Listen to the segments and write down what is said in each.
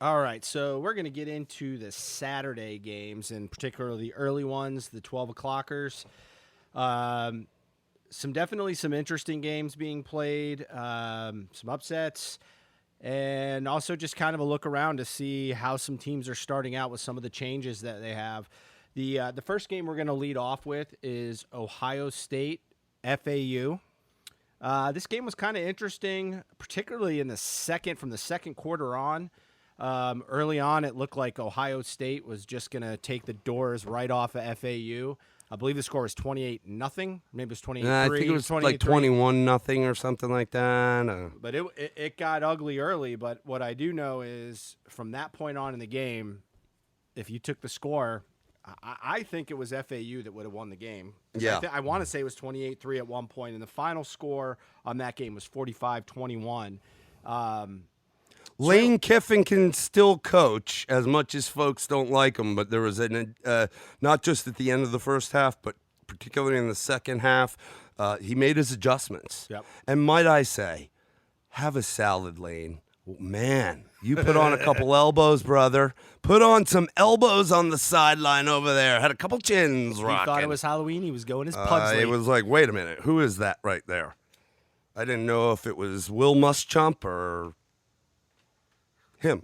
All right, so we're going to get into the Saturday games, and particularly the early ones, the 12 o'clockers. Um, definitely some interesting games being played, some upsets, and also just kind of a look around to see how some teams are starting out with some of the changes that they have. The first game we're going to lead off with is Ohio State FAU. This game was kind of interesting, particularly in from the second quarter on. Early on, it looked like Ohio State was just going to take the doors right off of FAU. I believe the score was 28-0. Maybe it was 28-3. I think it was like 21-0 or something like that. But it got ugly early. But what I do know is from that point on in the game, if you took the score, I think it was FAU that would have won the game. Yeah. I want to say it was 28-3 at one point, and the final score on that game was 45-21. Lane Kiffin can still coach as much as folks don't like him, but there was not just at the end of the first half, but particularly in the second half, he made his adjustments. Yep. And might I say, have a salad, Lane. Man, you put on a couple elbows, brother. Put on some elbows on the sideline over there. Had a couple chins rocking. He thought it was Halloween. He was going his Pugsley. It was like, wait a minute, who is that right there? I didn't know if it was Will Muschamp or him.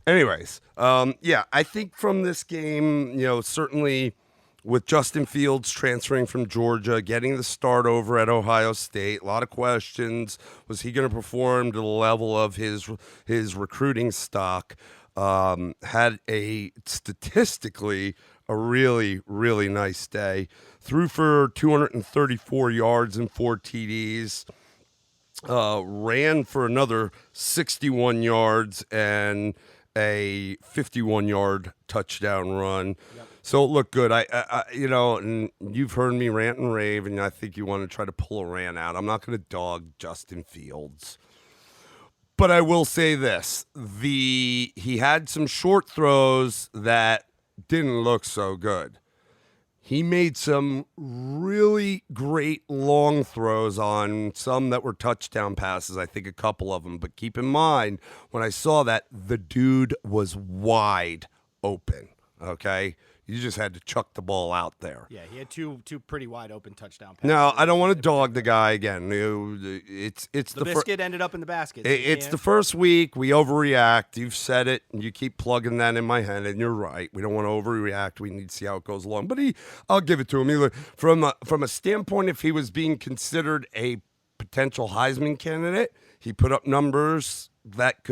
Anyways, I think from this game, certainly with Justin Fields transferring from Georgia, getting the start over at Ohio State, a lot of questions. Was he going to perform to the level of his recruiting stock? Had statistically a really, really nice day. Threw for 234 yards and 4 TDs. Ran for another 61 yards and a 51-yard touchdown run. Yep. So it looked good. I and you've heard me rant and rave, and I think you want to try to pull a rant out. I'm not going to dog Justin Fields. But I will say this. He had some short throws that didn't look so good. He made some really great long throws on some that were touchdown passes, I think a couple of them. But keep in mind, when I saw that, the dude was wide open, okay? You just had to chuck the ball out there. Yeah, he had two pretty wide open touchdown passes. No, I don't want to dog the guy again. It's the biscuit ended up in the basket. It's the first week. We overreact. You've said it, and you keep plugging that in my head, and you're right. We don't want to overreact. We need to see how it goes along. But I'll give it to him. From a standpoint, if he was being considered a potential Heisman candidate, he put up numbers that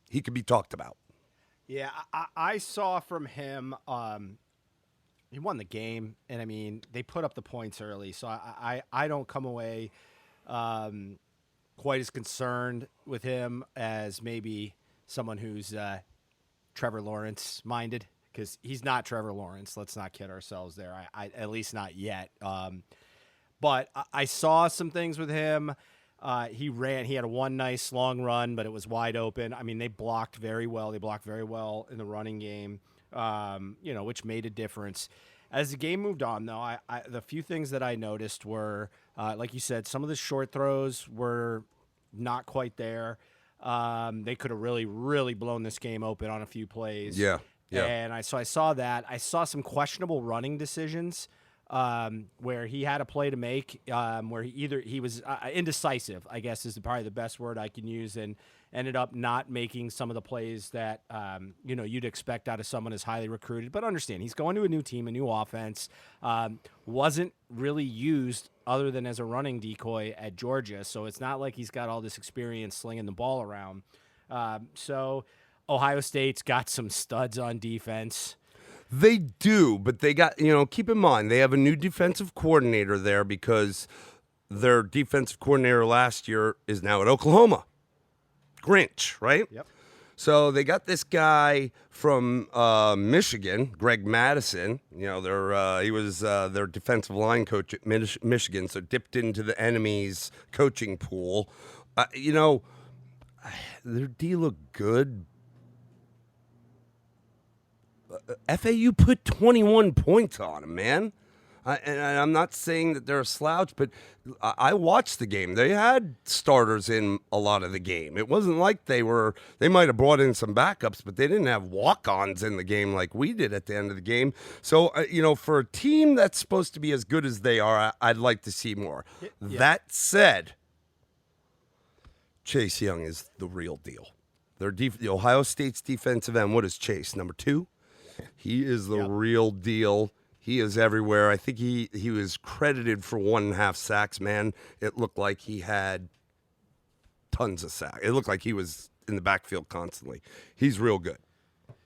he could be talked about. Yeah, I saw from him. He won the game, and I mean they put up the points early, so I don't come away quite as concerned with him as maybe someone who's Trevor Lawrence minded, because he's not Trevor Lawrence. Let's not kid ourselves there. I at least not yet. But I saw some things with him. He had one nice long run, but it was wide open. I mean, they blocked very well. They blocked very well in the running game, which made a difference. As the game moved on, though, the few things that I noticed were, like you said, some of the short throws were not quite there. They could have really, really blown this game open on a few plays. Yeah. And I saw that. I saw some questionable running decisions. Where he had a play to make, where he was indecisive, I guess is probably the best word I can use, and ended up not making some of the plays that you'd expect out of someone as highly recruited. But understand, he's going to a new team, a new offense. Wasn't really used other than as a running decoy at Georgia, so it's not like he's got all this experience slinging the ball around. So Ohio State's got some studs on defense. They do, but they got, keep in mind, they have a new defensive coordinator there because their defensive coordinator last year is now at Oklahoma. Grinch, right? Yep. So they got this guy from Michigan, Greg Madison. He was their defensive line coach at Michigan, so dipped into the enemy's coaching pool. Their D looked good. FAU put 21 points on him, man. And I'm not saying that they're a slouch, but I watched the game. They had starters in a lot of the game. It wasn't like they might have brought in some backups, but they didn't have walk-ons in the game like we did at the end of the game. So, for a team that's supposed to be as good as they are, I'd like to see more. Yeah. That said, Chase Young is the real deal. The Ohio State's defensive end, what is Chase, number 2? He is the real deal. He is everywhere. I think he was credited for 1.5 sacks, man. It looked like he had tons of sacks. It looked like he was in the backfield constantly. He's real good.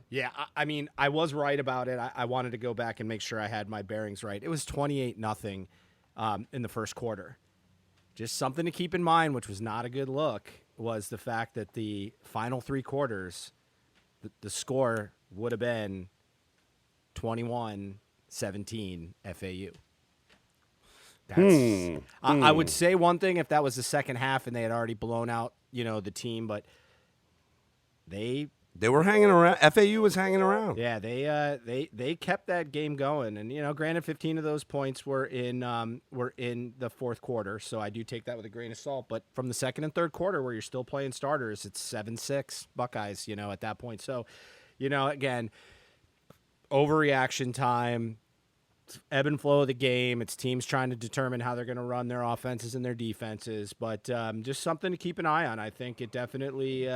Yeah, I mean, I was right about it. I wanted to go back and make sure I had my bearings right. It was 28-0 in the first quarter. Just something to keep in mind, which was not a good look, was the fact that the final 3 quarters, the score would have been 21-17 FAU. I would say one thing if that was the second half and they had already blown out, the team, but they were hanging around. FAU was hanging around. Yeah, they kept that game going, and granted, 15 of those points were in the fourth quarter, so I do take that with a grain of salt. But from the second and third quarter, where you're still playing starters, it's 7-6 Buckeyes. At that point, so again, overreaction time, ebb and flow of the game. It's teams trying to determine how they're going to run their offenses and their defenses, but just something to keep an eye on. I think it definitely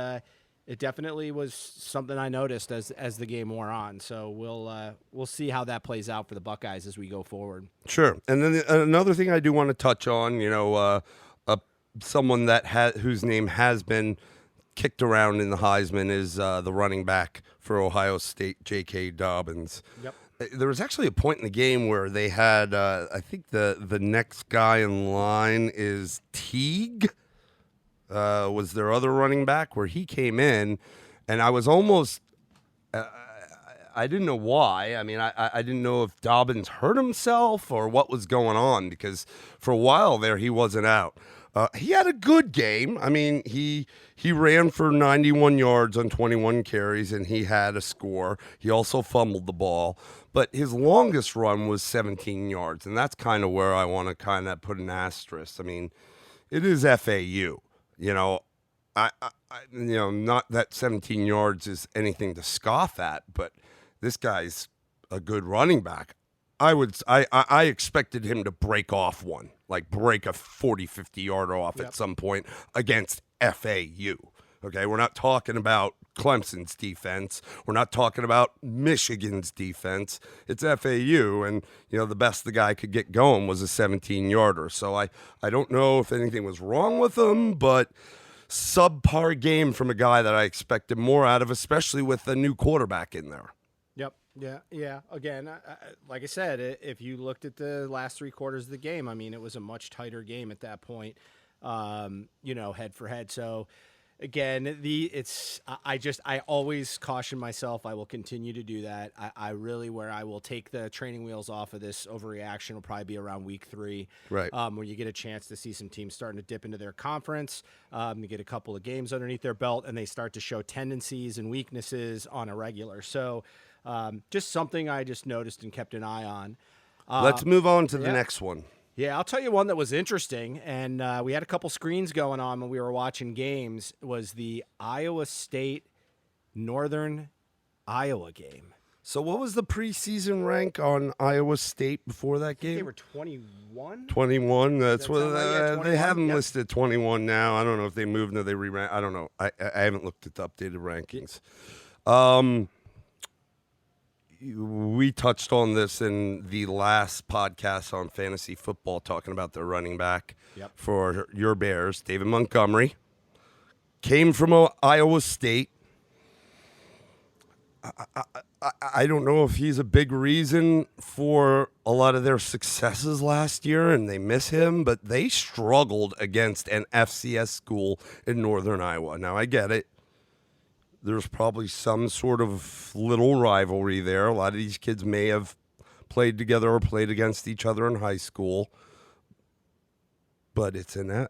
was something I noticed as the game wore on. So we'll see how that plays out for the Buckeyes as we go forward. Sure. And then another thing I do want to touch on, someone whose name has been kicked around in the Heisman is the running back for Ohio State, J.K. Dobbins. Yep. There was actually a point in the game where they had, I think the next guy in line is Teague. Was their other running back, where he came in, and I was almost I didn't know why. I mean, I didn't know if Dobbins hurt himself or what was going on, because for a while there he wasn't out. He had a good game. I mean, he ran for 91 yards on 21 carries, and he had a score. He also fumbled the ball, but his longest run was 17 yards, and that's kind of where I want to kind of put an asterisk. I mean, it is FAU. Not that 17 yards is anything to scoff at, but this guy's a good running back. I expected him to break off one, like break a 40, 50-yarder off at some point against FAU. Okay, we're not talking about Clemson's defense. We're not talking about Michigan's defense. It's FAU, and, the best the guy could get going was a 17-yarder. So I don't know if anything was wrong with him, but subpar game from a guy that I expected more out of, especially with a new quarterback in there. Yep. Yeah. Again, like I said, if you looked at the last 3 quarters of the game, I mean, it was a much tighter game at that point, head for head. So, again, I always caution myself. I will continue to do that. Where I will take the training wheels off of this overreaction will probably be around week 3, right? Where you get a chance to see some teams starting to dip into their conference, to get a couple of games underneath their belt, and they start to show tendencies and weaknesses on a regular. So, just something I just noticed and kept an eye on. Let's move on to the next one. Yeah, I'll tell you one that was interesting, and we had a couple screens going on when we were watching games, was the Iowa State Northern Iowa game. So what was the preseason rank on Iowa State before that game? They were 21? 21. That's what they have them Yep. listed 21 now. I don't know if they moved or they re-ranked. I don't know. I haven't looked at the updated rankings. We touched on this in the last podcast on fantasy football, talking about their running back for your Bears, David Montgomery. Came from Iowa State. I don't know if he's a big reason for a lot of their successes last year, and they miss him, but they struggled against an FCS school in Northern Iowa. Now, I get it. There's probably some sort of little rivalry there. A lot of these kids may have played together or played against each other in high school. But there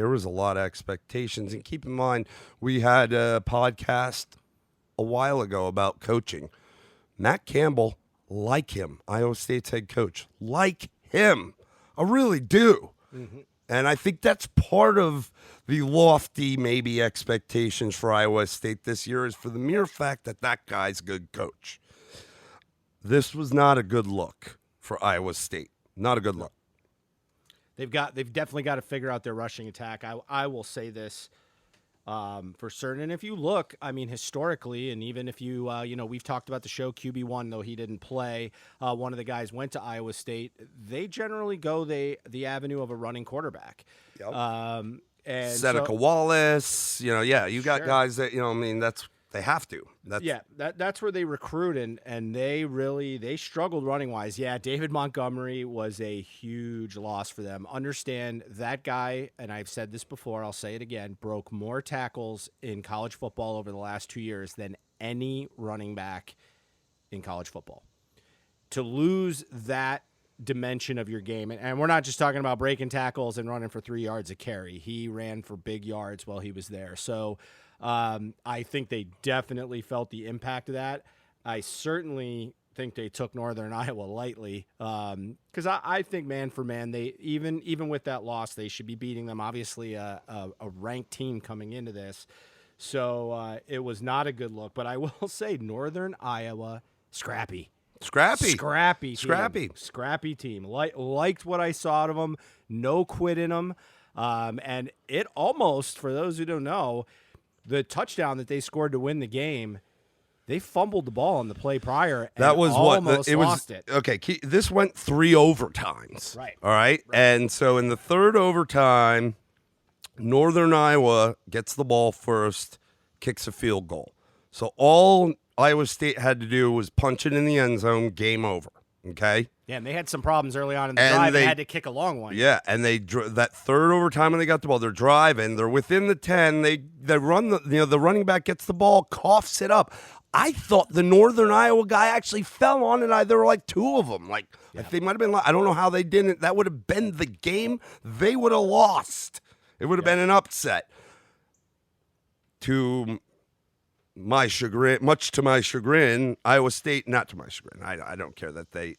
was a lot of expectations. And keep in mind, we had a podcast a while ago about coaching. Matt Campbell like him. Iowa State's head coach, like him. I really do. And I think that's part of the lofty, maybe, expectations for Iowa State this year is for the mere fact that that guy's a good coach. This was not a good look for Iowa State. Not a good look. They've definitely got to figure out their rushing attack. I will say this for certain. And if you look, I mean, historically, and even if you, we've talked about the show QB1, though he didn't play. One of the guys went to Iowa State. They generally go the avenue of a running quarterback. Yep. And Seneca Wallace, you got Sure. guys that, they have to. That's where they recruit, and they struggled running wise. Yeah, David Montgomery was a huge loss for them. Understand that guy, and I've said this before, I'll say it again, broke more tackles in college football over the last 2 years than any running back in college football. To lose that dimension of your game, and we're not just talking about breaking tackles and running for 3 yards a carry. He ran for big yards while he was there. So I think they definitely felt the impact of that. I certainly think they took Northern Iowa lightly because I think man for man, they even with that loss, they should be beating them. Obviously, a ranked team coming into this, so it was not a good look. But I will say, Northern Iowa, scrappy team. Liked what I saw out of them. No quit in them, and it almost, for those who don't know, the touchdown that they scored to win the game, they fumbled the ball on the play prior. And that was almost lost it. Okay, this went 3 overtimes. Right. All right. And so in the third overtime, Northern Iowa gets the ball first, kicks a field goal. So all Iowa State had to do was punch it in the end zone, game over. Okay? Yeah, and they had some problems early on in the drive. They had to kick a long one. Yeah, and that third overtime when they got the ball, they're driving, they're within the 10. They run the running back gets the ball, coughs it up. I thought the Northern Iowa guy actually fell on it. There were like 2 of them. They might have been. I don't know how they didn't. That would have been the game. They would have lost. It would have been an upset. Much to my chagrin, Iowa State, not to my chagrin. I don't care that they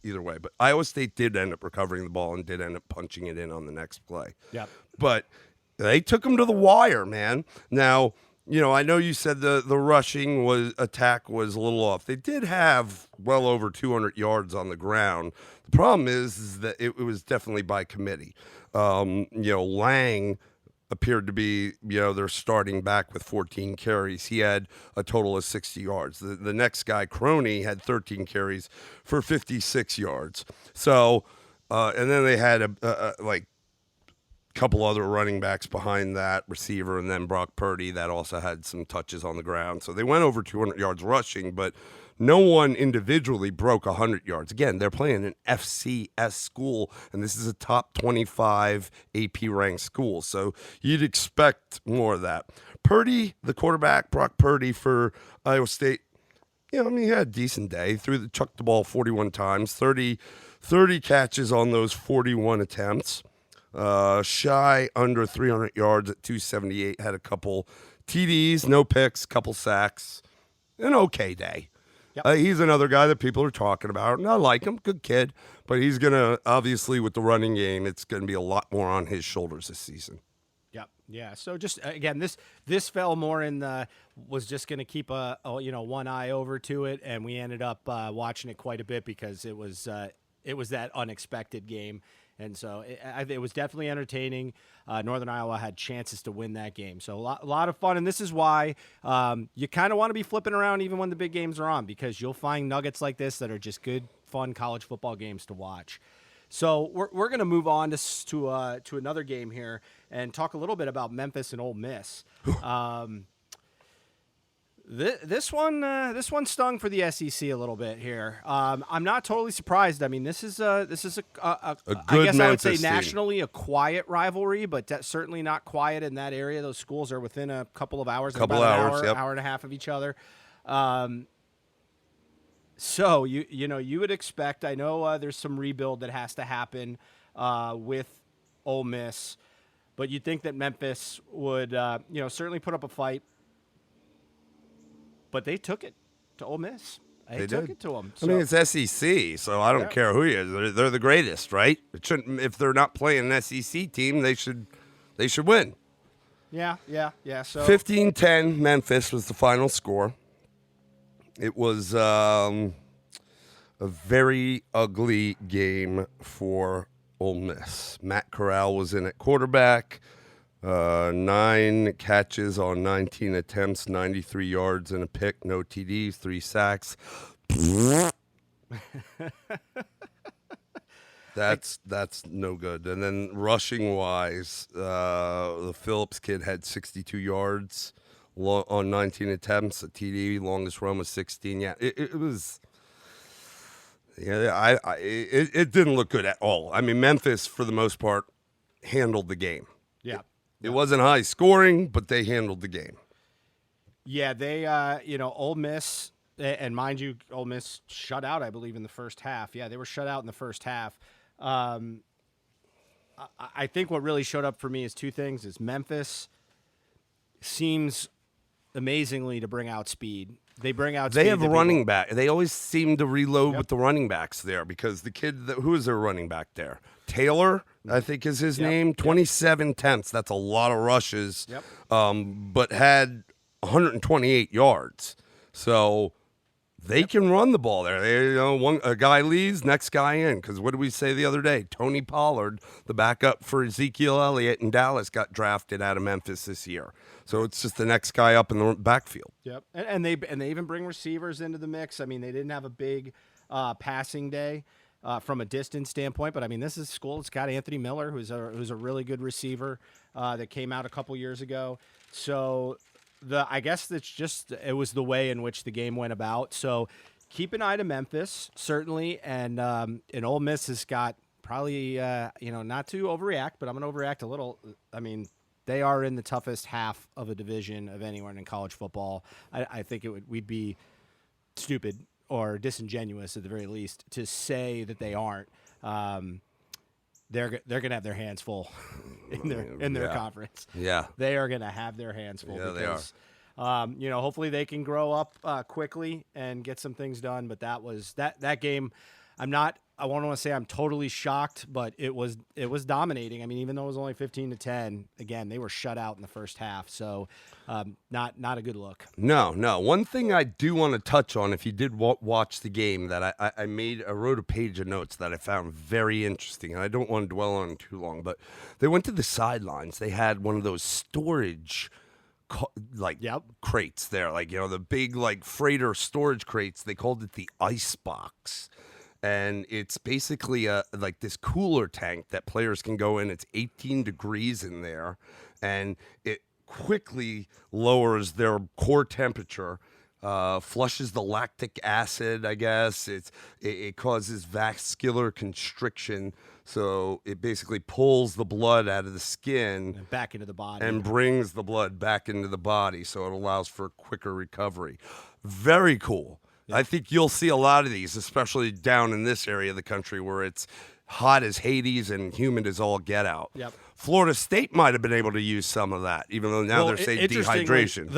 either way. But Iowa State did end up recovering the ball and did end up punching it in on the next play. Yeah. But they took them to the wire, man. Now, I know you said the rushing attack was a little off. They did have well over 200 yards on the ground. The problem is that it was definitely by committee. Lang appeared to be, their starting back with 14 carries. He had a total of 60 yards. The next guy, Crony, had 13 carries for 56 yards. So, and then they had a couple other running backs behind that receiver, and then Brock Purdy that also had some touches on the ground. So they went over 200 yards rushing, but no one individually broke 100 yards. Again, they're playing an FCS school, and this is a top 25 AP ranked school. So you'd expect more of that. Purdy, the quarterback, Brock Purdy for Iowa State, he had a decent day. Chucked the ball 41 times, 30 catches on those 41 attempts. Shy under 300 yards at 278, had a couple TDs, no picks, couple sacks. An okay day. Yep. He's another guy that people are talking about, and I like him, good kid, but he's going to, obviously with the running game, it's going to be a lot more on his shoulders this season. Yep. Yeah. So just, again, this fell more in was just going to keep one eye over to it, and we ended up watching it quite a bit because it was that unexpected game. And so it was definitely entertaining. Northern Iowa had chances to win that game. So a lot of fun. And this is why you kind of want to be flipping around even when the big games are on, because you'll find nuggets like this that are just good, fun college football games to watch. So we're going to move on to another game here and talk a little bit about Memphis and Ole Miss. This one stung for the SEC a little bit here. I'm not totally surprised. I mean, this is a good I guess I would say nationally a quiet rivalry, but certainly not quiet in that area. Those schools are within a couple of hours, hour and a half of each other. So you would expect. I know there's some rebuild that has to happen with Ole Miss, but you'd think that Memphis would certainly put up a fight. But they took it to Ole Miss. They took it to them. I mean, it's SEC, so I don't care who he is. They're the greatest, right? It shouldn't. If they're not playing an SEC team, they should win. Yeah. So 15-10 Memphis was the final score. It was a very ugly game for Ole Miss. Matt Corral was in at quarterback. 9 catches on 19 attempts, 93 yards and a pick, no TDs, 3 sacks. That's no good. And then rushing wise, the Phillips kid had 62 yards on 19 attempts, a TD, longest run was 16. Yeah, it was. Yeah, it didn't look good at all. I mean, Memphis for the most part handled the game. Yeah. It wasn't high scoring, but they handled the game. Yeah, they, Ole Miss, and mind you, Ole Miss shut out, I believe, in the first half. Yeah, they were shut out in the first half. I think what really showed up for me is 2 things: is Memphis seems amazingly to bring out speed. They bring out. They speed have a running back. They always seem to reload with the running backs there because the kid, who is their running back there? Taylor, I think is his name. 27 attempts. That's a lot of rushes. Yep. But had 128 yards. So they can run the ball there. They, a guy leaves, next guy in. Because what did we say the other day? Tony Pollard, the backup for Ezekiel Elliott in Dallas, got drafted out of Memphis this year. So it's just the next guy up in the backfield. Yep, and they even bring receivers into the mix. I mean, they didn't have a big passing day from a distance standpoint, but I mean, this is school. It's got Anthony Miller, who's a really good receiver that came out a couple years ago. So I guess it was the way in which the game went about. So keep an eye to Memphis certainly, and Ole Miss has got probably not to overreact, but I'm gonna overreact a little. I mean, they are in the toughest half of a division of anyone in college football. I think we'd be stupid or disingenuous at the very least to say that they aren't. They're gonna have their hands full in their conference. Yeah, they are gonna have their hands full. Yeah, because, they are. Hopefully they can grow up quickly and get some things done. But that game. I won't want to say I'm totally shocked, but it was dominating. I mean, even though it was only 15-10, again, they were shut out in the first half. So not a good look. No. One thing I do want to touch on, if you did watch the game, that I wrote a page of notes that I found very interesting, and I don't want to dwell on it too long, but they went to the sidelines. They had one of those storage crates there, the big freighter storage crates. They called it the ice box. And it's basically this cooler tank that players can go in. It's 18 degrees in there, and it quickly lowers their core temperature, flushes the lactic acid, I guess. It causes vascular constriction, so it basically pulls the blood out of the skin and back into the body and brings the blood back into the body, so it allows for quicker recovery. Very cool. Yeah. I think you'll see a lot of these, especially down in this area of the country where it's hot as Hades and humid as all get out. Yep. Florida State might have been able to use some of that, even though now they're saying dehydration.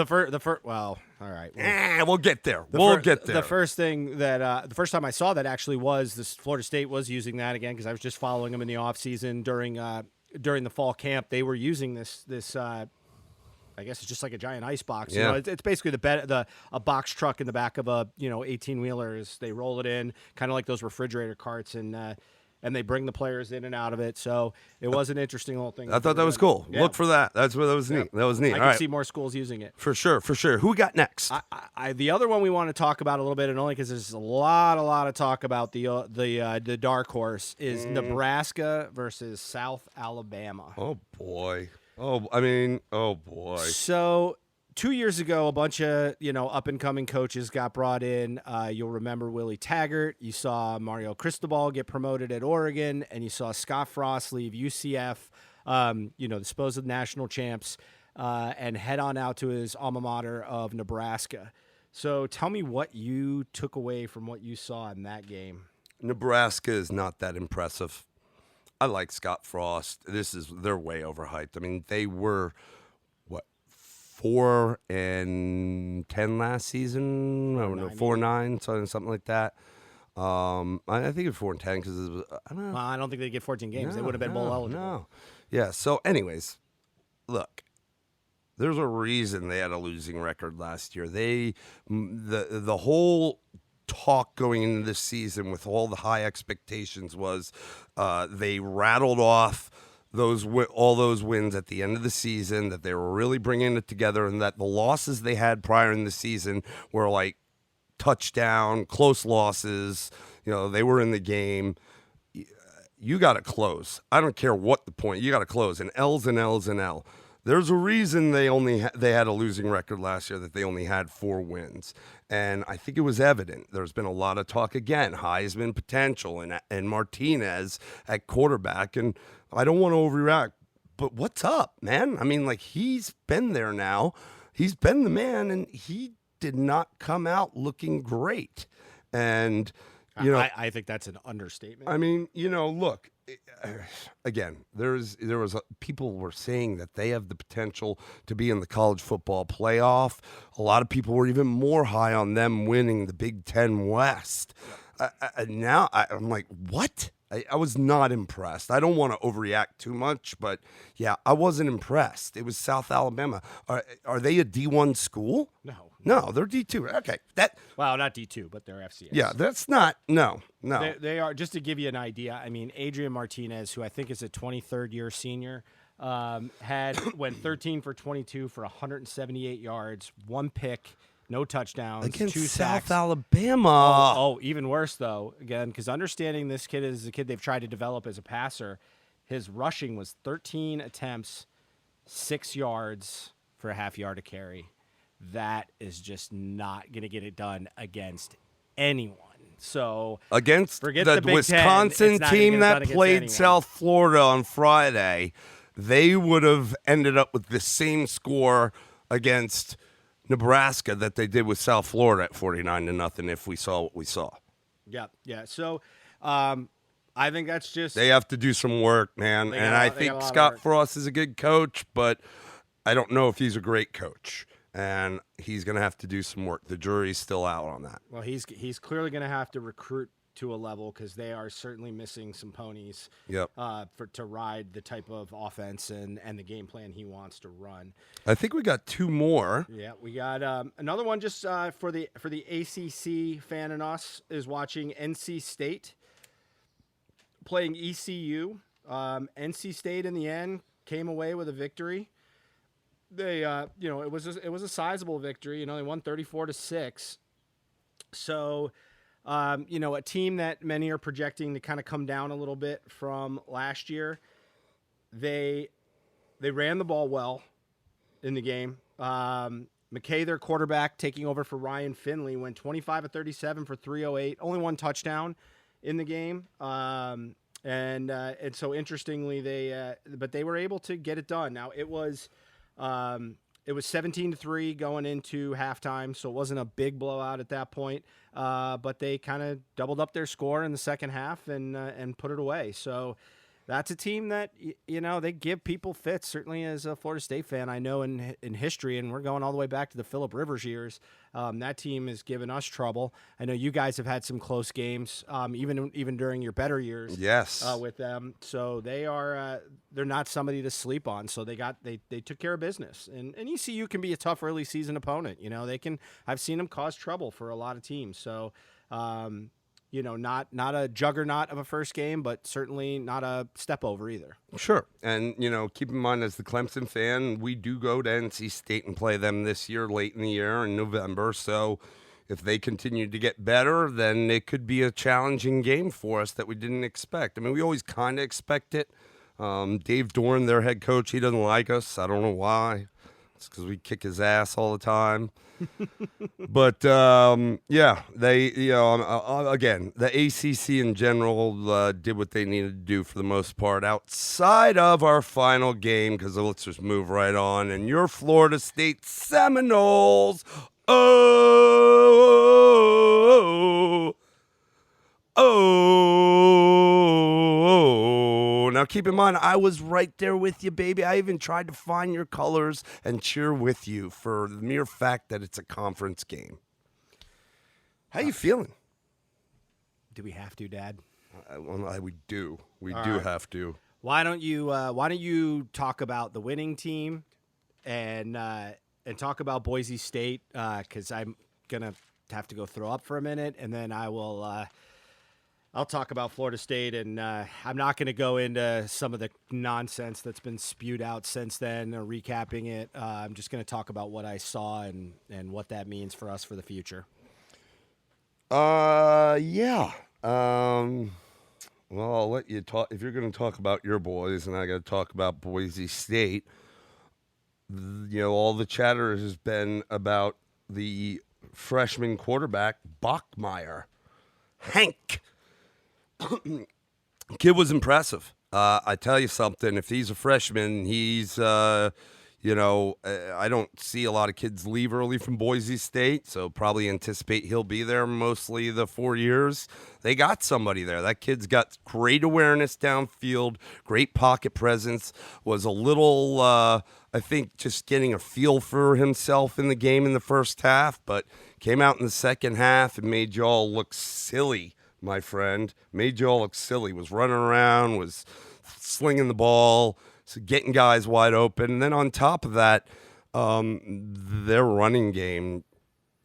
All right. We'll get there. We'll get there. The first thing that the first time I saw that actually was this. Florida State was using that again because I was just following them in the off season during the fall camp. They were using this. I guess it's just like a giant ice box. Yeah. It's basically a box truck in the back of a 18-wheeler. They roll it in, kind of like those refrigerator carts, and they bring the players in and out of it. So it was an interesting little thing. I thought that was cool. Yeah. Look for that. That was neat. That was neat. I can see more schools using it. For sure. Who we got next? The other one we want to talk about a little bit, and only because there's a lot of talk about the dark horse, is Nebraska versus South Alabama. Oh boy. Oh boy. So 2 years ago, a bunch of up-and-coming coaches got brought in. You'll remember Willie Taggart. You saw Mario Cristobal get promoted at Oregon, and you saw Scott Frost leave UCF, the supposed national champs, and head on out to his alma mater of Nebraska. So tell me what you took away from what you saw in that game. Nebraska is not that impressive. I like Scott Frost. They're way overhyped. I mean, they were, 4-10 last season. I don't know, 4-9, something like that. I think it's 4-10 because I don't know. Well, I don't think they'd get 14 games. They would have been bowl eligible. No. Yeah. So, anyways, look. There's a reason they had a losing record last year. The whole talk going into this season with all the high expectations was they rattled off all those wins at the end of the season, that they were really bringing it together, and that the losses they had prior in the season were like touchdown, close losses. They were in the game. You got to close. I don't care what the point. You got to close. And L's and L's and L. There's a reason they had a losing record last year, that they only had 4 wins. And I think it was evident. There's been a lot of talk again, Heisman potential and Martinez at quarterback. And I don't want to overreact, but what's up, man? I mean, like, he's been there now. He's been the man, and he did not come out looking great. And, I think that's an understatement. I mean, look, again, people were saying that they have the potential to be in the college football playoff. A lot of people were even more high on them winning the Big Ten West. Now I'm like, what? I was not impressed. I don't want to overreact too much, but yeah, I wasn't impressed. It was South Alabama. Are they a D1 school? No, they're D2. Okay, well, not D2, but they're FCS. Yeah, that's not no. They are. Just to give you an idea, I mean, Adrian Martinez, who I think is a 23rd year senior, went 13 for 22 for 178 yards, 1 pick, no touchdowns, against 2 South sacks. Alabama. Oh, even worse though. Again, because understanding this kid is a kid they've tried to develop as a passer, his rushing was 13 attempts, 6 yards for a half yard a carry. That is just not going to get it done against anyone. So against the Wisconsin 10, team that played South Florida on Friday, they would have ended up with the same score against Nebraska that they did with South Florida at 49-0 if we saw what we saw. Yeah. So I think that's just... They have to do some work, man. And I think Scott Frost is a good coach, but I don't know if he's a great coach. And he's going to have to do some work. The jury's still out on that. Well, he's clearly going to have to recruit to a level because they are certainly missing some ponies. Yep. To ride the type of offense and the game plan he wants to run. I think we got 2 more. Yeah, we got another one just for the ACC fan in us is watching NC State playing ECU. NC State in the end came away with a victory. They, it was a sizable victory. They won 34-6. So, a team that many are projecting to kind of come down a little bit from last year. They ran the ball well in the game. McKay, their quarterback, taking over for Ryan Finley, went 25 of 37 for 308. Only 1 touchdown in the game. And so interestingly, they were able to get it done. Now it was 17-3 going into halftime, so it wasn't a big blowout at that point. But they kind of doubled up their score in the second half and put it away. So that's a team that, they give people fits. Certainly as a Florida State fan, I know in history, and we're going all the way back to the Phillip Rivers years, that team has given us trouble. I know you guys have had some close games, even during your better years. Yes. With them. So they're not somebody to sleep on. So they took care of business. And ECU can be a tough early season opponent. I've seen them cause trouble for a lot of teams. So, not a juggernaut of a first game, but certainly not a step over either. Sure. And, keep in mind, as the Clemson fan, we do go to NC State and play them this year, late in the year in November. So if they continue to get better, then it could be a challenging game for us that we didn't expect. I mean, we always kind of expect it. Dave Doran, their head coach, he doesn't like us. I don't know why. It's because we kick his ass all the time. But yeah, they again, the ACC in general did what they needed to do for the most part outside of our final game, because let's just move right on. And your Florida State Seminoles, now keep in mind, I was right there with you, baby. I even tried to find your colors and cheer with you for the mere fact that it's a conference game. How you feeling? Do we have to, Dad? We do. We All do right. have to. Why don't you talk about the winning team and talk about Boise State, because I'm gonna have to go throw up for a minute, and then I'll talk about Florida State, and I'm not going to go into some of the nonsense that's been spewed out since then or recapping it. I'm just going to talk about what I saw and what that means for us for the future. Yeah. Well, I'll let you talk. If you're going to talk about your boys, and I got to talk about Boise State, all the chatter has been about the freshman quarterback, Bachmeier. Hank. Kid was impressive. I tell you something. If he's a freshman, he's, I don't see a lot of kids leave early from Boise State, so probably anticipate he'll be there mostly the 4 years. They got somebody there. That kid's got great awareness downfield, great pocket presence, was a little, I think, just getting a feel for himself in the game in the first half, but came out in the second half and made y'all look silly. My friend, made you all look silly, was running around, was slinging the ball, getting guys wide open. And then on top of that, their running game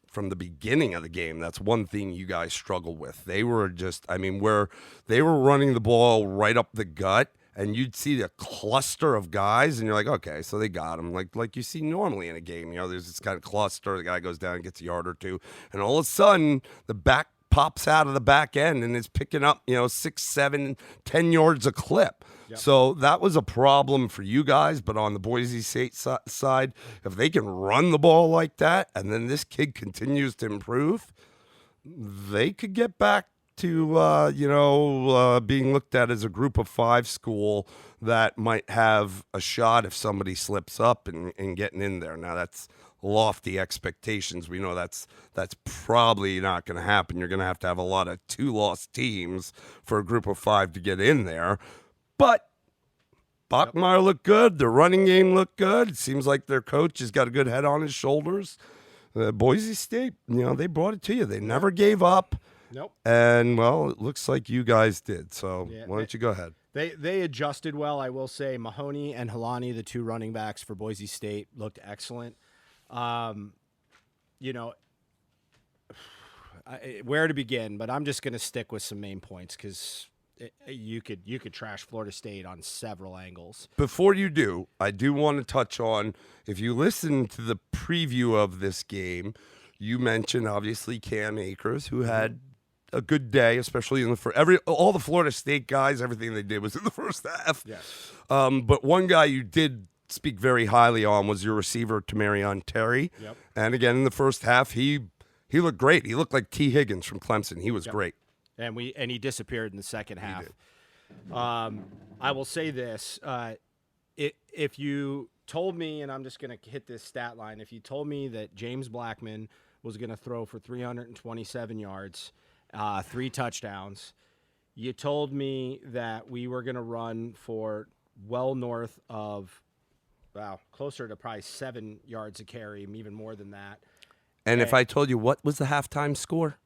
from the beginning of the game, that's one thing you guys struggled with. They were where they were running the ball right up the gut, and you'd see the cluster of guys, and you're like, okay, so they got him. Like you see normally in a game, there's this kind of cluster, the guy goes down and gets a yard or two, and all of a sudden, the back pops out of the back end and is picking up, 6, 7, 10 yards a clip. Yep. So that was a problem for you guys. But on the Boise State side, if they can run the ball like that and then this kid continues to improve, they could get back to, being looked at as a group of 5 school that might have a shot if somebody slips up and getting in there. Now, that's lofty expectations. We know that's probably not going to happen. You're going to have a lot of 2-loss teams for a group of 5 to get in there. But Bachmeier looked good. Their running game looked good. It seems like their coach has got a good head on his shoulders. Boise State, they brought it to you. They never gave up. Nope. And, well, it looks like you guys did. So why don't you go ahead? They adjusted well, I will say. Mahoney and Helani, the 2 running backs for Boise State, looked excellent. Where to begin, but I'm just going to stick with some main points because you could trash Florida State on several angles. Before you do, I do want to touch on, if you listen to the preview of this game, you mentioned obviously Cam Akers, who had a good day, especially in all the Florida State guys, everything they did was in the first half. Yes. But one guy you did speak very highly on was your receiver, Tamarion Terry. Yep. And again, in the first half, he looked great. He looked like T. Higgins from Clemson. He was great. And he disappeared in the second half. I will say this. If you told me, and I'm just going to hit this stat line, if you told me that James Blackman was going to throw for 327 yards, 3 touchdowns, you told me that we were going to run for well north of closer to probably 7 yards a carry, even more than that. And if I told you what was the halftime score,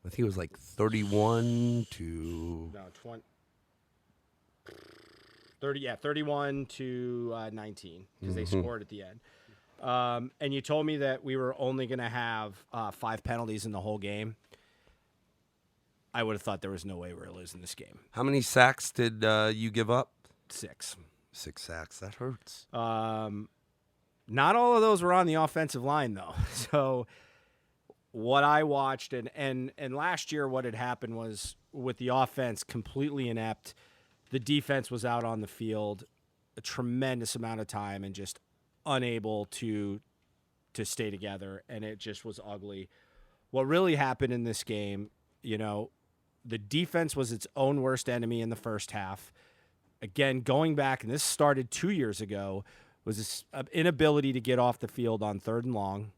I think it was like 31 to 31 to 19 because they scored at the end. And you told me that we were only going to have 5 penalties in the whole game. I would have thought there was no way we were losing this game. How many sacks did you give up? 6. 6 sacks. That hurts. Not all of those were on the offensive line, though. So what I watched, and last year what had happened was with the offense completely inept, the defense was out on the field a tremendous amount of time and just unable to stay together, and it just was ugly. What really happened in this game, the defense was its own worst enemy in the first half. Again, going back, and this started 2 years ago, was this inability to get off the field on 3rd and long.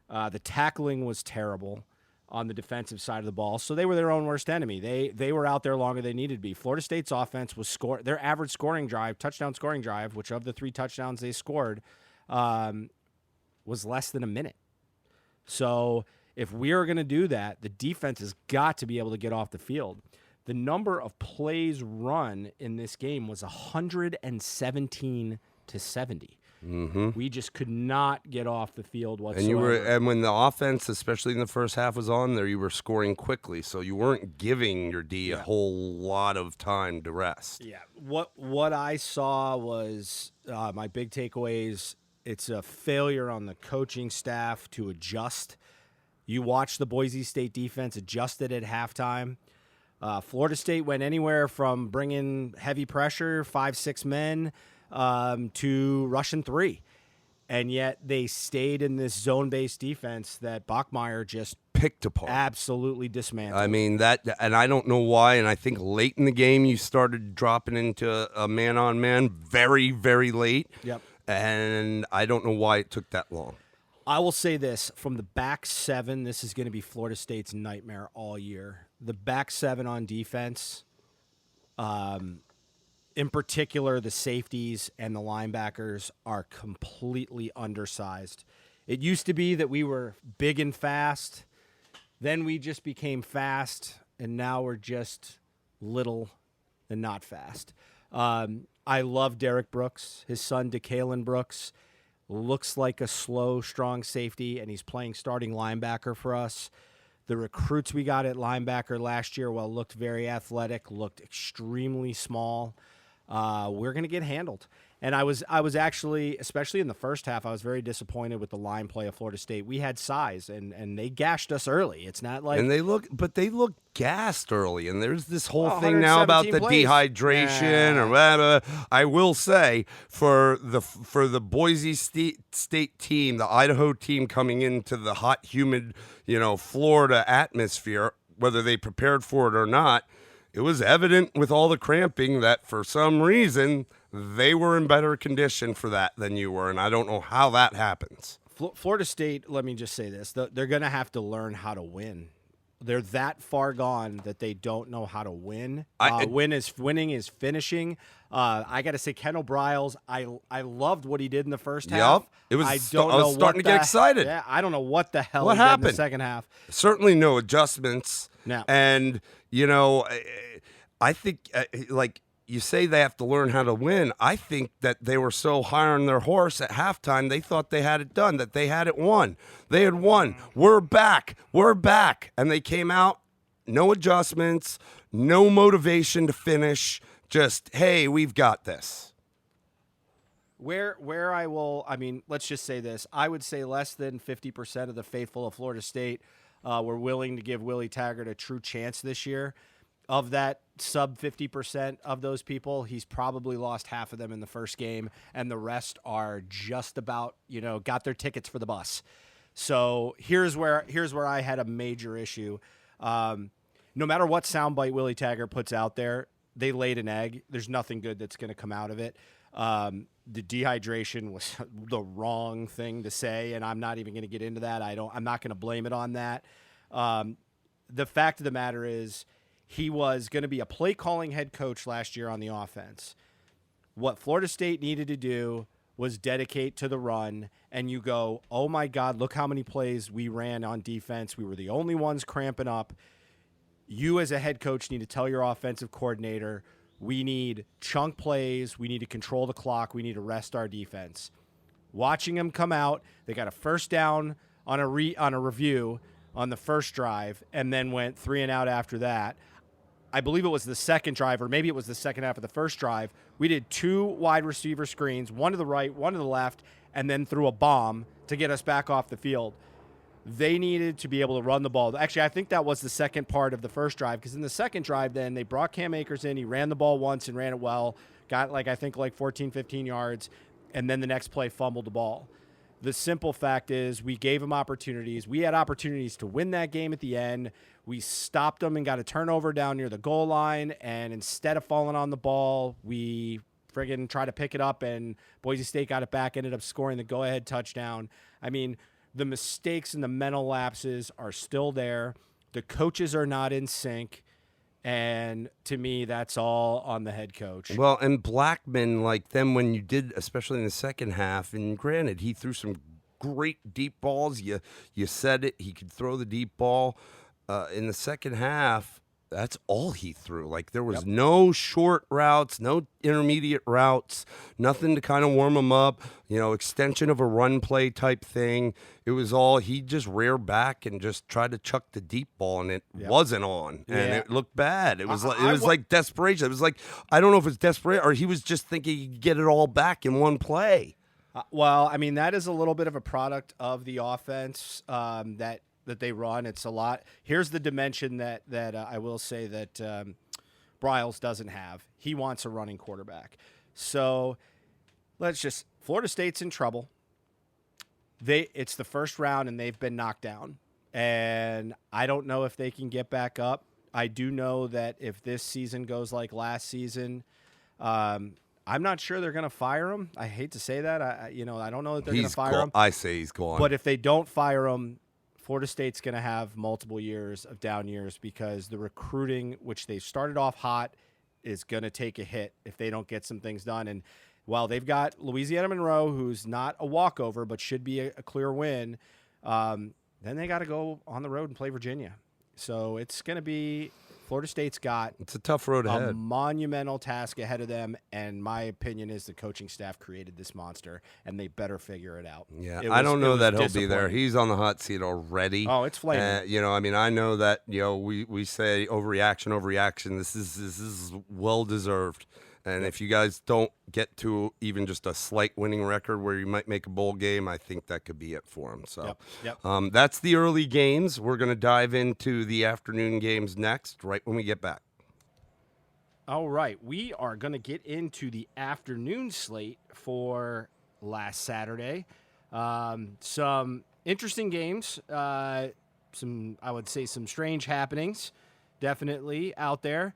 The tackling was terrible. on the defensive side of the ball. So they were their own worst enemy. They were out there longer than they needed to be. Florida State's offense was their average scoring drive, touchdown scoring drive, which of the 3 touchdowns they scored, was less than a minute. So if we are going to do that, the defense has got to be able to get off the field. The number of plays run in this game was 117 to 70. Mm-hmm. We just could not get off the field whatsoever. And when the offense, especially in the first half, was on there, you were scoring quickly, so you weren't giving your D a whole lot of time to rest. Yeah. What I saw was my big takeaways. It's a failure on the coaching staff to adjust. You watch the Boise State defense adjusted at halftime. Florida State went anywhere from bringing heavy pressure, 5-6 men, to rushing 3. And yet they stayed in this zone-based defense that Bachmeier just picked apart. Absolutely dismantled. I mean, and I don't know why, and I think late in the game you started dropping into a man-on-man very, very late. Yep. And I don't know why it took that long. I will say this, from the back 7, this is going to be Florida State's nightmare all year. The back 7 on defense, in particular, the safeties and the linebackers are completely undersized. It used to be that we were big and fast. Then we just became fast, and now we're just little and not fast. I love Derek Brooks. His son, DeKalen Brooks, looks like a slow, strong safety, and he's playing starting linebacker for us. The recruits we got at linebacker last year, while looked very athletic, looked extremely small. We're going to get handled. And I was actually, especially in the first half, I was very disappointed with the line play of Florida State. We had size, and they gashed us early. It's not like... And they look gassed early. And there's this whole thing now about the dehydration or whatever. I will say, for the Boise State team, the Idaho team coming into the hot, humid, Florida atmosphere, whether they prepared for it or not, it was evident with all the cramping that for some reason they were in better condition for that than you were, and I don't know how that happens. Florida State, let me just say this, they're going to have to learn how to win. They're that far gone that they don't know how to win. Winning is finishing. I got to say, Kendall Briles, I loved what he did in the first half. Yep. It was. I was starting to get excited. Yeah, I don't know what the hell what he did happened in the second half. Certainly no adjustments. No. And I think like you say they have to learn how to win. I think that they were so high on their horse at halftime, they thought they had it done, that they had it won. They had won. We're back. And they came out, no adjustments, no motivation to finish, just, hey, we've got this. Where let's just say this. I would say less than 50% of the faithful of Florida State were willing to give Willie Taggart a true chance this year. Of that sub 50% of those people, he's probably lost half of them in the first game, and the rest are just about, got their tickets for the bus. So here's where I had a major issue. No matter what soundbite Willie Taggart puts out there, they laid an egg. There's nothing good that's going to come out of it. The dehydration was the wrong thing to say, and I'm not even going to get into that. I'm not going to blame it on that. The fact of the matter is, he was going to be a play-calling head coach last year on the offense. What Florida State needed to do was dedicate to the run, and you go, oh, my God, look how many plays we ran on defense. We were the only ones cramping up. You as a head coach need to tell your offensive coordinator, we need chunk plays, we need to control the clock, we need to rest our defense. Watching them come out, they got a first down on a review on the first drive and then went 3 and out after that. I believe it was the second drive, or maybe it was the second half of the first drive. We did 2 wide receiver screens, one to the right, one to the left, and then threw a bomb to get us back off the field. They needed to be able to run the ball. Actually, I think that was the second part of the first drive, because in the second drive, then they brought Cam Akers in. He ran the ball once and ran it well, got like 14, 15 yards, and then the next play fumbled the ball. The simple fact is we gave them opportunities. We had opportunities to win that game at the end. We stopped them and got a turnover down near the goal line, and instead of falling on the ball, we friggin' tried to pick it up, and Boise State got it back, ended up scoring the go-ahead touchdown. I mean, The mistakes and the mental lapses are still there. The coaches are not in sync. And to me, that's all on the head coach. Well, and Blackman, like then when you did, especially in the second half, and granted, he threw some great deep balls. You said it. He could throw the deep ball. In the second half, that's all he threw. Like there was no short routes, no intermediate routes, nothing to kind of warm him up. Extension of a run play type thing. It was all he just reared back and just tried to chuck the deep ball, and it wasn't on, and it looked bad. It was like desperation. It was like I don't know if it's desperate or he was just thinking he could get it all back in one play. Well, I mean that is a little bit of a product of the offense that they run. It's a lot. Here's the dimension that I will say that Briles doesn't have. He wants a running quarterback. So Florida State's in trouble. It's the first round and they've been knocked down. And I don't know if they can get back up. I do know that if this season goes like last season, I'm not sure they're going to fire him. I hate to say that. I don't know that they're going to fire him. I say he's gone. But if they don't fire him, Florida State's going to have multiple years of down years because the recruiting, which they started off hot, is going to take a hit if they don't get some things done. And while they've got Louisiana Monroe, who's not a walkover but should be a clear win, then they got to go on the road and play Virginia. So it's going to be Florida State's got it's a tough road ahead. A monumental task ahead of them, and my opinion is the coaching staff created this monster, and they better figure it out. Yeah, I don't know that he'll be there. He's on the hot seat already. Oh, it's flaming. I know that we say overreaction. This is well deserved. And if you guys don't get to even just a slight winning record where you might make a bowl game, I think that could be it for them. So that's the early games. We're going to dive into the afternoon games next, right when we get back. All right. We are going to get into the afternoon slate for last Saturday. Some interesting games. I would say some strange happenings definitely out there.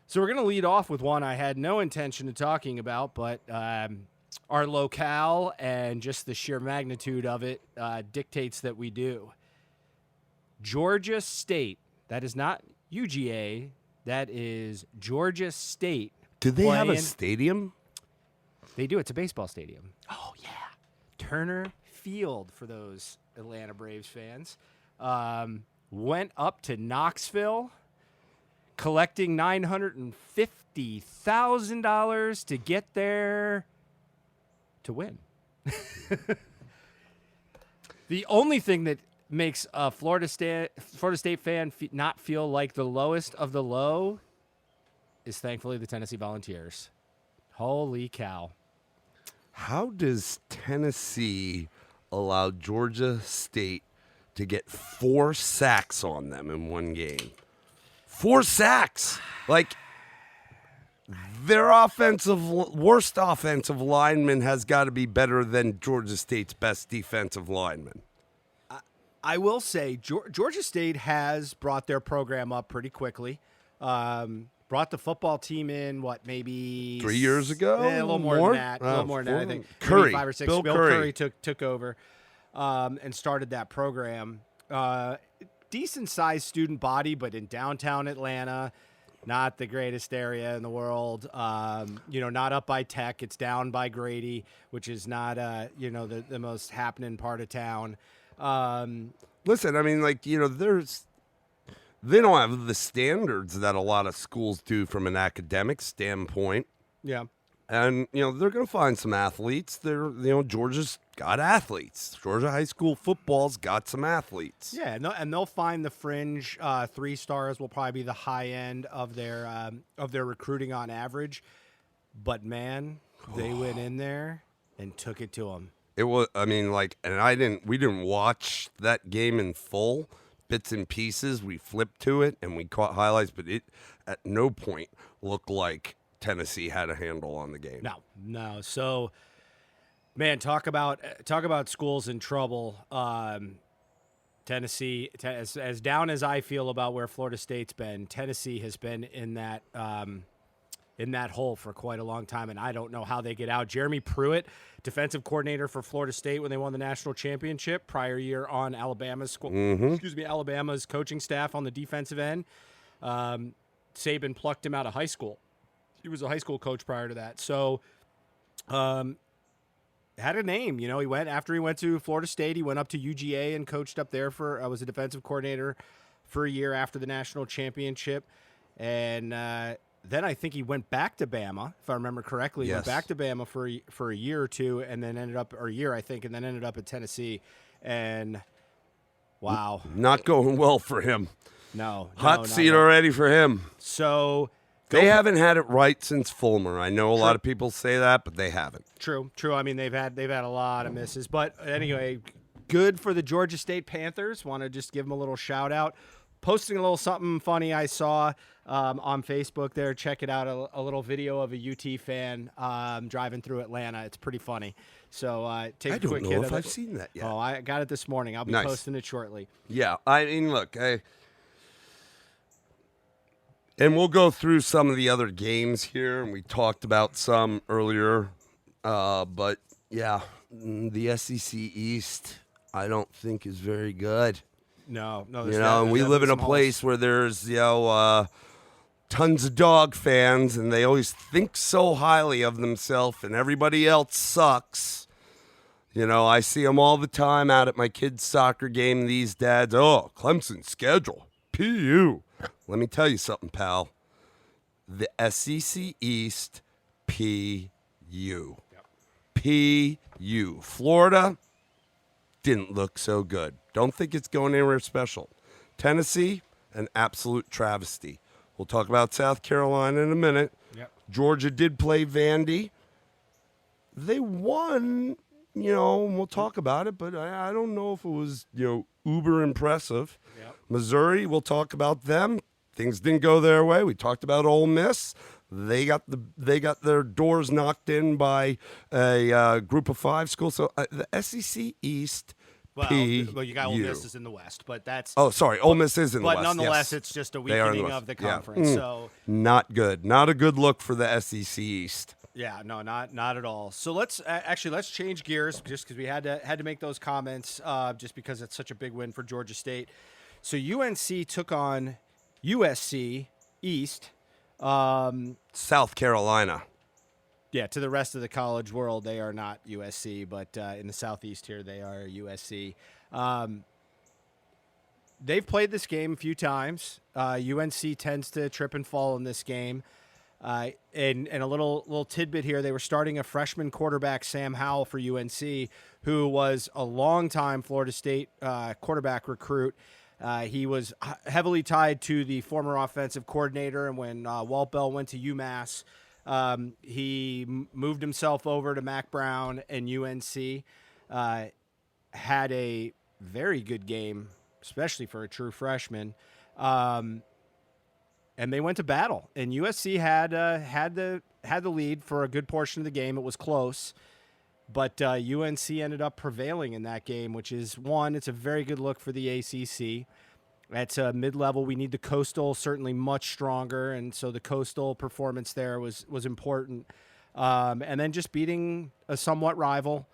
So we're going to lead off with one I had no intention of talking about, but our locale and just the sheer magnitude of it dictates that we do. Georgia State, that is not UGA, that is Georgia State. Do they have a stadium? They do. It's a baseball stadium. Oh, yeah. Turner Field for those Atlanta Braves fans. Went up to Knoxville, collecting $950,000 to get there to win. The only thing that makes a Florida State fan not feel like the lowest of the low is thankfully the Tennessee Volunteers. Holy cow. How does Tennessee allow Georgia State to get 4 sacks on them in one game? 4 sacks. Like, their worst offensive lineman has got to be better than Georgia State's best defensive lineman. I will say Georgia State has brought their program up pretty quickly. Brought the football team in, maybe 3 years ago? A little more than that. A little more than that, I think. Curry. Maybe 5 or 6. Bill Curry took over and started that program. Decent-sized student body, but in downtown Atlanta, not the greatest area in the world. Not up by Tech. It's down by Grady, which is not, the most happening part of town. Listen, I mean, they don't have the standards that a lot of schools do from an academic standpoint. Yeah. And, they're going to find some athletes. Georgia's got athletes. Georgia high school football's got some athletes. Yeah, and they'll find the fringe 3 stars will probably be the high end of their recruiting on average. But, man, they went in there and took it to them. It was, we didn't watch that game in full, bits and pieces. We flipped to it and we caught highlights, but it at no point looked like Tennessee had a handle on the game. No. So, man, talk about schools in trouble. Tennessee, as down as I feel about where Florida State's been, Tennessee has been in that in that hole for quite a long time, and I don't know how they get out. Jeremy Pruitt, defensive coordinator for Florida State when they won the national championship, prior year on Alabama's Alabama's coaching staff on the defensive end. Saban plucked him out of high school. He was a high school coach prior to that. So had a name, he went to Florida State, he went up to UGA and coached up there was a defensive coordinator for a year after the national championship. And then I think he went back to Bama, if I remember correctly. He Yes. went back to Bama for a year or two, and then ended up at Tennessee. And wow, Not going well for him. no, Hot not seat well. already for him. So They haven't had it right since Fulmer. I know a lot of people say that, but they haven't. True. I mean, they've had a lot of misses, but anyway, good for the Georgia State Panthers. Want to just give them a little shout out. Posting a little something funny I saw on Facebook there. Check it out. A little video of a UT fan driving through Atlanta. It's pretty funny. So take I a don't quick know hit if of I've it. seen that yet. Oh, I got it this morning. I'll be Nice. posting it shortly. Yeah, I mean, look, and we'll go through some of the other games here, and we talked about some earlier. But yeah, the SEC East, I don't think is very good. No. And we live in a place where there's tons of dog fans, and they always think so highly of themselves, and everybody else sucks. I see them all the time out at my kids' soccer game. These dads, Clemson's schedule, PU. Let me tell you something, pal. The SEC East, PU. PU. Florida didn't look so good. Don't think it's going anywhere special. Tennessee, an absolute travesty. We'll talk about South Carolina in a minute. Yep. Georgia did play Vandy. They won, and we'll talk about it, but I don't know if it was, uber impressive. Yep. Missouri, we'll talk about them. Things didn't go their way. We talked about Ole Miss. They got their doors knocked in by a group of 5 school. So the SEC East. Well, you got Ole Miss is in the West, but that's. Oh, sorry, Ole Miss is in the West. But nonetheless, yes. it's just a They are in weakening West. of the Yeah. conference. So Not good. Not a good look for the SEC East. yeah, no, not at all. So let's change gears just because we had to make those comments just because it's such a big win for Georgia State. So UNC took on USC East. South Carolina. Yeah, to the rest of the college world, they are not USC, but in the Southeast here, they are USC. They've played this game a few times. UNC tends to trip and fall in this game. And a little tidbit here, they were starting a freshman quarterback, Sam Howell, for UNC, who was a longtime Florida State quarterback recruit. He was heavily tied to the former offensive coordinator, and when Walt Bell went to UMass, he moved himself over to Mac Brown, and UNC had a very good game, especially for a true freshman. And they went to battle, and USC had the lead for a good portion of the game. It was close, but UNC ended up prevailing in that game, which is it's a very good look for the ACC. At mid-level, we need the Coastal certainly much stronger, and so the Coastal performance there was important. And then just beating a somewhat rival,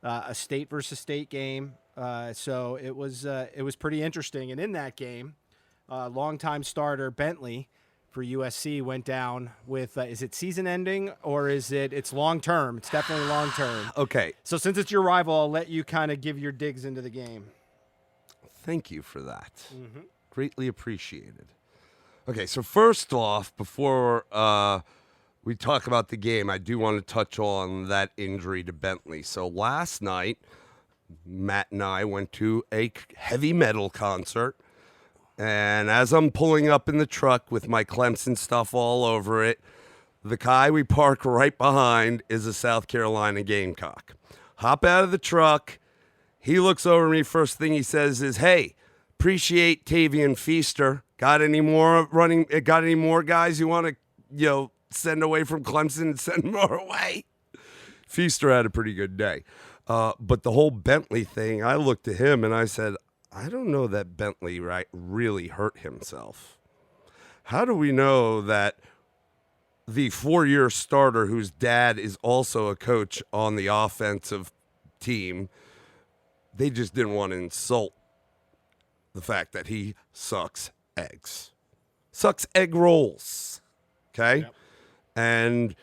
a state versus state game. So it was pretty interesting. And in that game, longtime starter Bentley for USC went down with is it season ending or it's long term? It's definitely long term. Okay. So since it's your rival, I'll let you kind of give your digs into the game. Thank you for that. Mm-hmm. Greatly appreciated. Okay, so first off, before we talk about the game, I do want to touch on that injury to Bentley. So last night, Matt and I went to a heavy metal concert. And as I'm pulling up in the truck with my Clemson stuff all over it, the guy we park right behind is a South Carolina Gamecock. Hop out of the truck. He looks over at me. First thing he says is, "Hey, appreciate Tavian Feaster. Got any more guys you want to, send away from Clemson and send more away?" Feaster had a pretty good day. But the whole Bentley thing, I looked at him and I said, I don't know that Bentley really hurt himself. How do we know that the 4-year starter whose dad is also a coach on the offensive team. They just didn't want to insult the fact that he sucks eggs. Sucks egg rolls. Okay? Yep. And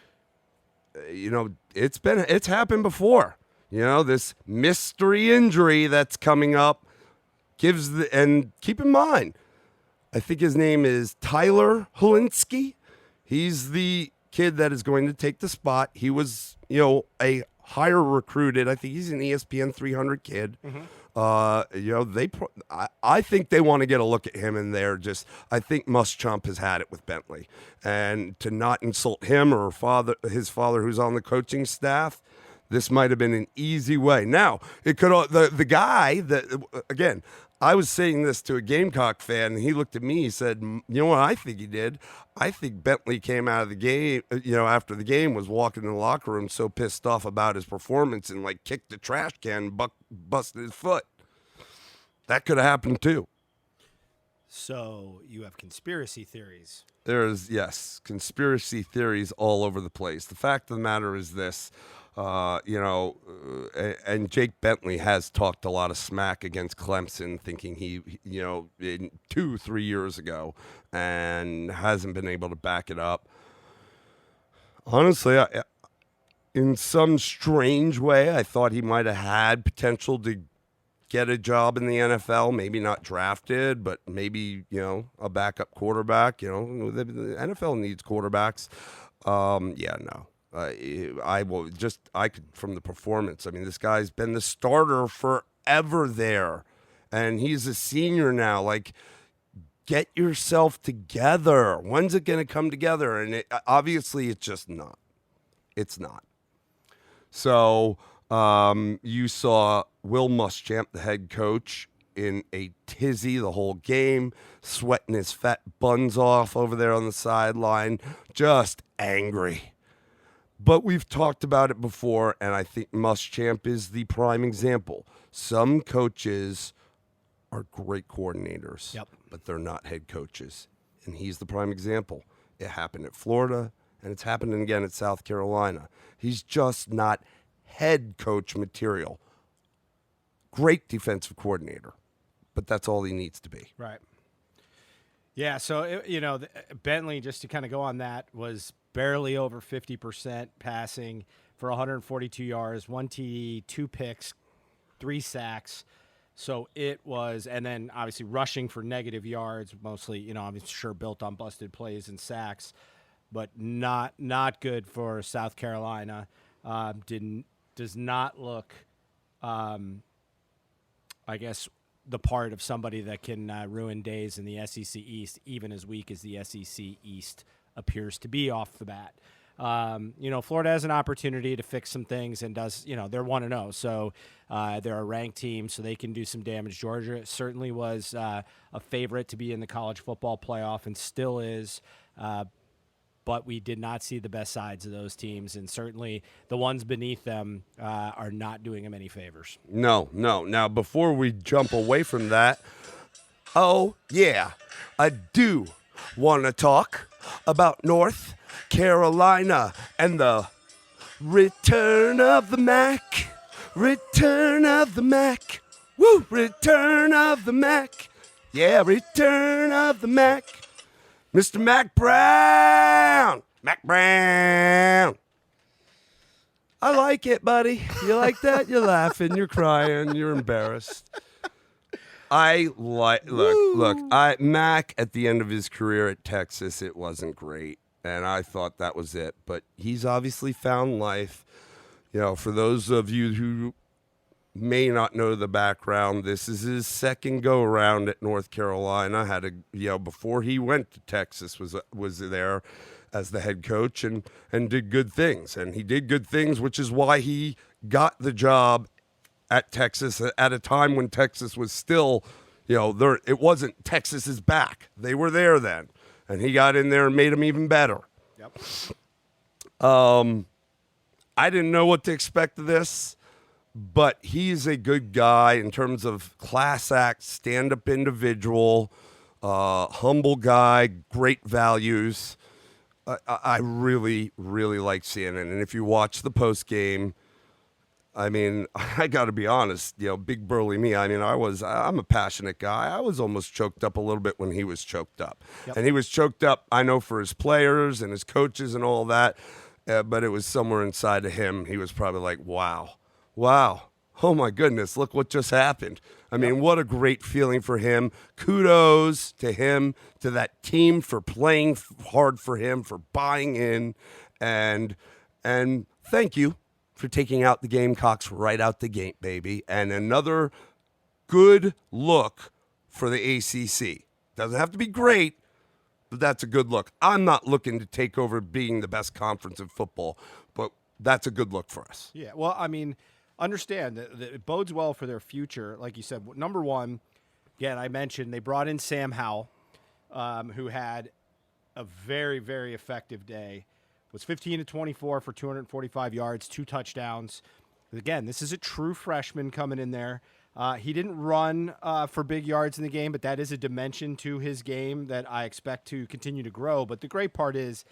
it's happened before. This mystery injury that's coming up and keep in mind, I think his name is Tyler Helinski. He's the kid that is going to take the spot. He was, a higher recruited. I think he's an ESPN 300 kid. Mm-hmm. I think they want to get a look at him in there. I think Muschamp has had it with Bentley, and to not insult him or his father, who's on the coaching staff, this might have been an easy way. Now it could the guy that again. I was saying this to a Gamecock fan, and he looked at me. He said, "You know what I think he did? I think Bentley came out of the game, after the game, was walking in the locker room so pissed off about his performance and kicked the trash can, busted his foot. That could have happened too." So you have conspiracy theories. There's conspiracy theories all over the place. The fact of the matter is this. And Jake Bentley has talked a lot of smack against Clemson, thinking he 2-3 years ago, and hasn't been able to back it up. Honestly, in some strange way, I thought he might have had potential to get a job in the NFL, maybe not drafted, but maybe, a backup quarterback. The NFL needs quarterbacks. No. I could, from the performance. I mean, this guy's been the starter forever there, and he's a senior now. Get yourself together. When's it going to come together? And obviously, it's just not. It's not. So you saw Will Muschamp, the head coach, in a tizzy the whole game, sweating his fat buns off over there on the sideline, just angry. But we've talked about it before, and I think Muschamp is the prime example. Some coaches are great coordinators, Yep. but they're not head coaches. And he's the prime example. It happened at Florida, and it's happening again at South Carolina. He's just not head coach material. Great defensive coordinator, but that's all he needs to be. Right. Yeah, so, Bentley, just to kind of go on that, was barely over 50% passing for 142 yards, 1 TD, 2 picks, 3 sacks. So it was, and then obviously rushing for negative yards, mostly, I'm sure built on busted plays and sacks, but not good for South Carolina. Does not look, I guess, the part of somebody that can ruin days in the SEC East, even as weak as the SEC East appears to be off the bat. Florida has an opportunity to fix some things and does, they're 1-0. So they're a ranked team, so they can do some damage. Georgia certainly was a favorite to be in the college football playoff and still is. But we did not see the best sides of those teams, and certainly the ones beneath them are not doing them any favors. No. Now, before we jump away from that, I do want to talk about North Carolina and the return of the Mac. Return of the Mac. Woo! Return of the Mac. Yeah, return of the Mac. Mr. Mac Brown. Mac Brown. I like it, buddy. You like that? You're laughing. You're crying. You're embarrassed. Mac at the end of his career at Texas, it wasn't great, and I thought that was it. But he's obviously found life. For those of you who may not know the background, this is his second go around at North Carolina. Before he went to Texas, was there as the head coach and did good things, and he did good things, which is why he got the job at Texas at a time when Texas was still, it wasn't Texas is back. They were there then, and he got in there and made them even better. Yep. I didn't know what to expect of this, but he's a good guy in terms of class act, stand-up individual, humble guy, great values. I really, really like seeing it. And if you watch the post game, I mean, I got to be honest, big burly me. I mean, I'm a passionate guy. I was almost choked up a little bit when he was choked up. Yep. And he was choked up, I know, for his players and his coaches and all that. But it was somewhere inside of him. He was probably like, wow, oh my goodness, look what just happened. I mean, what a great feeling for him. Kudos to him, to that team for playing hard for him, for buying in. And thank you for taking out the Gamecocks right out the gate, baby. And another good look for the ACC. Doesn't have to be great, but that's a good look. I'm not looking to take over being the best conference in football, but that's a good look for us. Yeah, well, I mean, understand that it bodes well for their future. Like you said, number one, again, I mentioned they brought in Sam Howell, who had a very, very effective day. Was 15 to 24 for 245 yards, 2 touchdowns. Again, this is a true freshman coming in there. He didn't run for big yards in the game, but that is a dimension to his game that I expect to continue to grow. But the great part is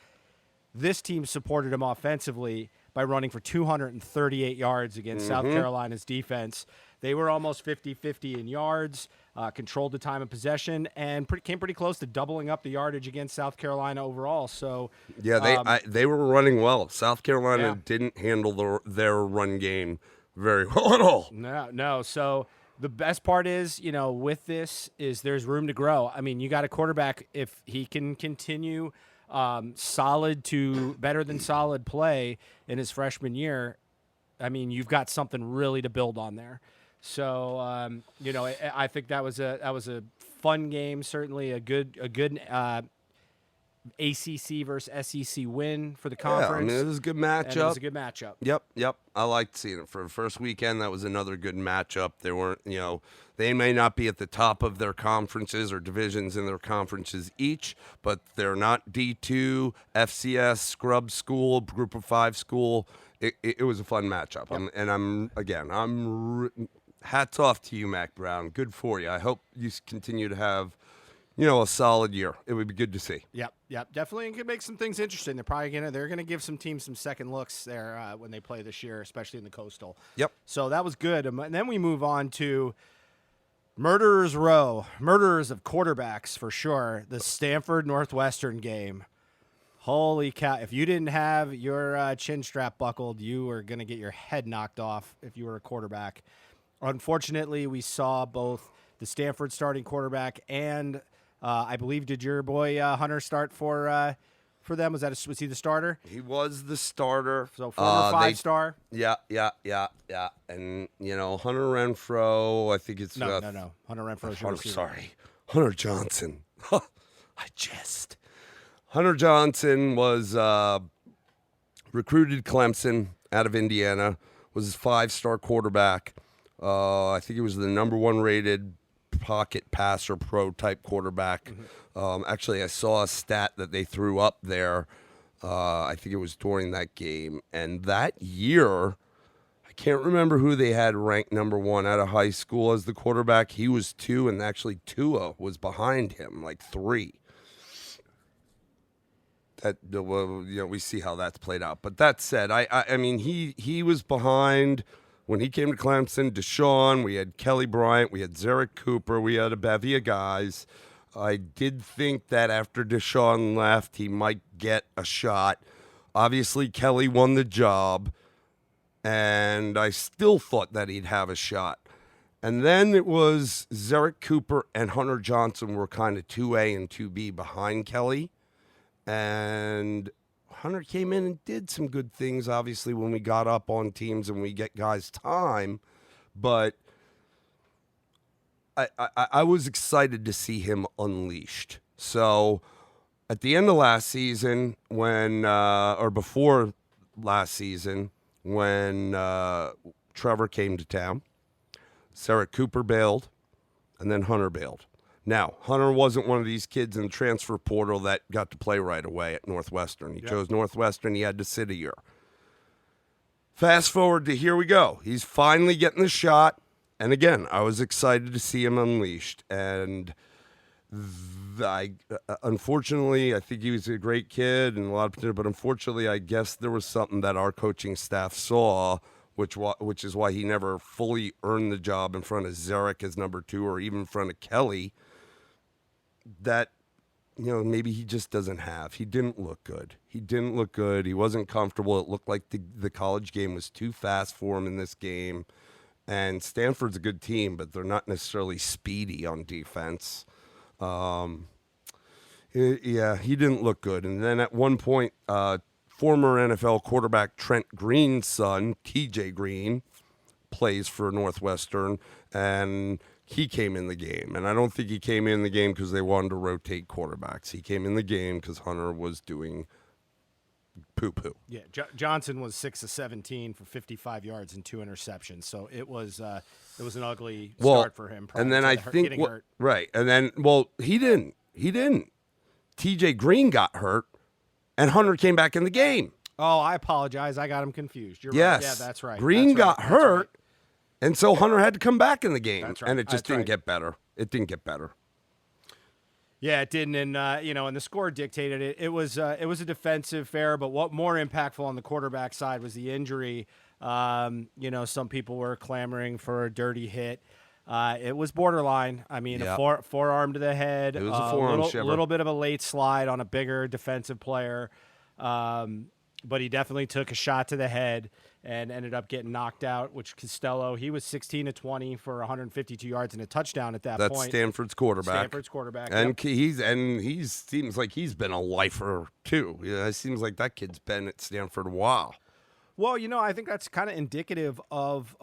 this team supported him offensively by running for 238 yards against South Carolina's defense. They were almost 50-50 in yards, controlled the time of possession, and came pretty close to doubling up the yardage against South Carolina overall. So yeah, they were running well. South Carolina Yeah. didn't handle their run game very well at all. No. So the best part is, with this is there's room to grow. I mean, you got a quarterback, if he can continue solid to better than solid play in his freshman year, I mean, you've got something really to build on there. So, I think that was a fun game. Certainly a good ACC versus SEC win for the conference. Yeah, I mean, it was a good And matchup. it was a good matchup. Yep. I liked seeing it. For the first weekend, that was another good matchup. They weren't, they may not be at the top of their conferences or divisions in their conferences each, but they're not D2, FCS, scrub school, group of 5 school. It was a fun matchup. Yep. Hats off to you, Mac Brown. Good for you. I hope you continue to have, a solid year. It would be good to see. Yep, definitely, and could make some things interesting. They're gonna give some teams some second looks there when they play this year, especially in the Coastal. Yep. So that was good, and then we move on to Murderers Row, murderers of quarterbacks for sure. The Stanford Northwestern game. Holy cow! If you didn't have your chin strap buckled, you were gonna get your head knocked off if you were a quarterback. Unfortunately, we saw both the Stanford starting quarterback and I believe, did your boy Hunter start for them? Was he the starter? He was the starter. So former 5-star. Yeah. And, Hunter Renfro, I think it's... No. Hunter Renfro's your receiver. Sorry. Hunter Johnson. Hunter Johnson was recruited Clemson out of Indiana, was a 5-star quarterback. I think he was the number 1 rated pocket passer pro type quarterback. Actually, I saw a stat that they threw up there. I think it was during that game. And that year, I can't remember who they had ranked number 1 out of high school as the quarterback. He was 2, and actually Tua was behind him, like 3. We see how that's played out. But that said, I mean, he was behind. When he came to Clemson, Deshaun, we had Kelly Bryant, we had Zarek Cooper, we had a bevy of guys. I did think that after Deshaun left, he might get a shot. Obviously, Kelly won the job, and I still thought that he'd have a shot. And then it was Zarek Cooper and Hunter Johnson were kind of 2A and 2B behind Kelly. And Hunter came in and did some good things, obviously, when we got up on teams and we get guys time. But I was excited to see him unleashed. So at the end of last season, or before last season, when Trevor came to town, Zarek Cooper bailed, and then Hunter bailed. Now, Hunter wasn't one of these kids in the transfer portal that got to play right away at Northwestern. He chose Northwestern. He had to sit a year. Fast forward to here we go. He's finally getting the shot. And again, I was excited to see him unleashed. And Unfortunately, I think he was a great kid and a lot of potential, but unfortunately, I guess there was something that our coaching staff saw, which is why he never fully earned the job in front of Zarek as number 2 or even in front of Kelly. That, maybe he just doesn't have. He didn't look good. He wasn't comfortable. It looked like the college game was too fast for him in this game. And Stanford's a good team, but they're not necessarily speedy on defense. He didn't look good. And then at one point, former NFL quarterback Trent Green's son, TJ Green, plays for Northwestern, and he came in the game. And I don't think he came in the game because they wanted to rotate quarterbacks. He came in the game because Hunter was doing poo-poo. Yeah, Johnson was 6 of 17 for 55 yards and 2 interceptions. So it was an ugly start for him. And then I think hurt. Right, and then he didn't. TJ Green got hurt, and Hunter came back in the game. Oh, I apologize. I got him confused. You're yes, right. Yeah, that's right. Green got hurt, right. and so Hunter had to come back in the game. That's right. And it just didn't get better. It didn't get better. Yeah, it didn't, and and the score dictated it. It was a defensive fare, but what more impactful on the quarterback side was the injury. Some people were clamoring for a dirty hit. It was borderline. I mean, a forearm to the head. It was a forearm shiver. Little bit of a late slide on a bigger defensive player, but he definitely took a shot to the head and ended up getting knocked out, which Costello, he was 16 of 20 for 152 yards and a touchdown at that point. That's Stanford's quarterback. And he seems like he's been a lifer too. Yeah, it seems like that kid's been at Stanford a while. Well, I think that's kind of indicative of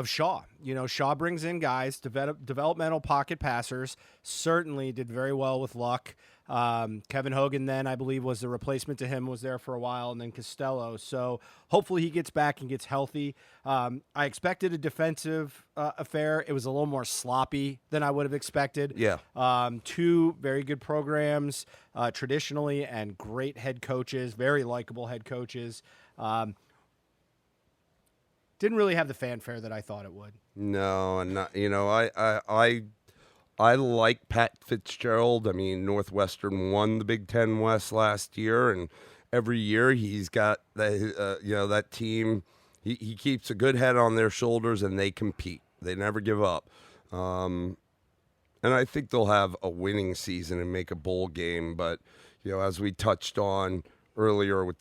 Shaw. Shaw brings in guys, developmental pocket passers, certainly did very well with Luck. Kevin Hogan then, I believe, was the replacement to him, was there for a while, and then Costello. So hopefully he gets back and gets healthy. I expected a defensive affair. It was a little more sloppy than I would have expected. Yeah. 2 very good programs traditionally and great head coaches, very likable head coaches. Didn't really have the fanfare that I thought it would. No, and not, I like Pat Fitzgerald. I mean, Northwestern won the Big Ten West last year, and every year he's got that team. He keeps a good head on their shoulders, and they compete. They never give up. And I think they'll have a winning season and make a bowl game. But as we touched on earlier with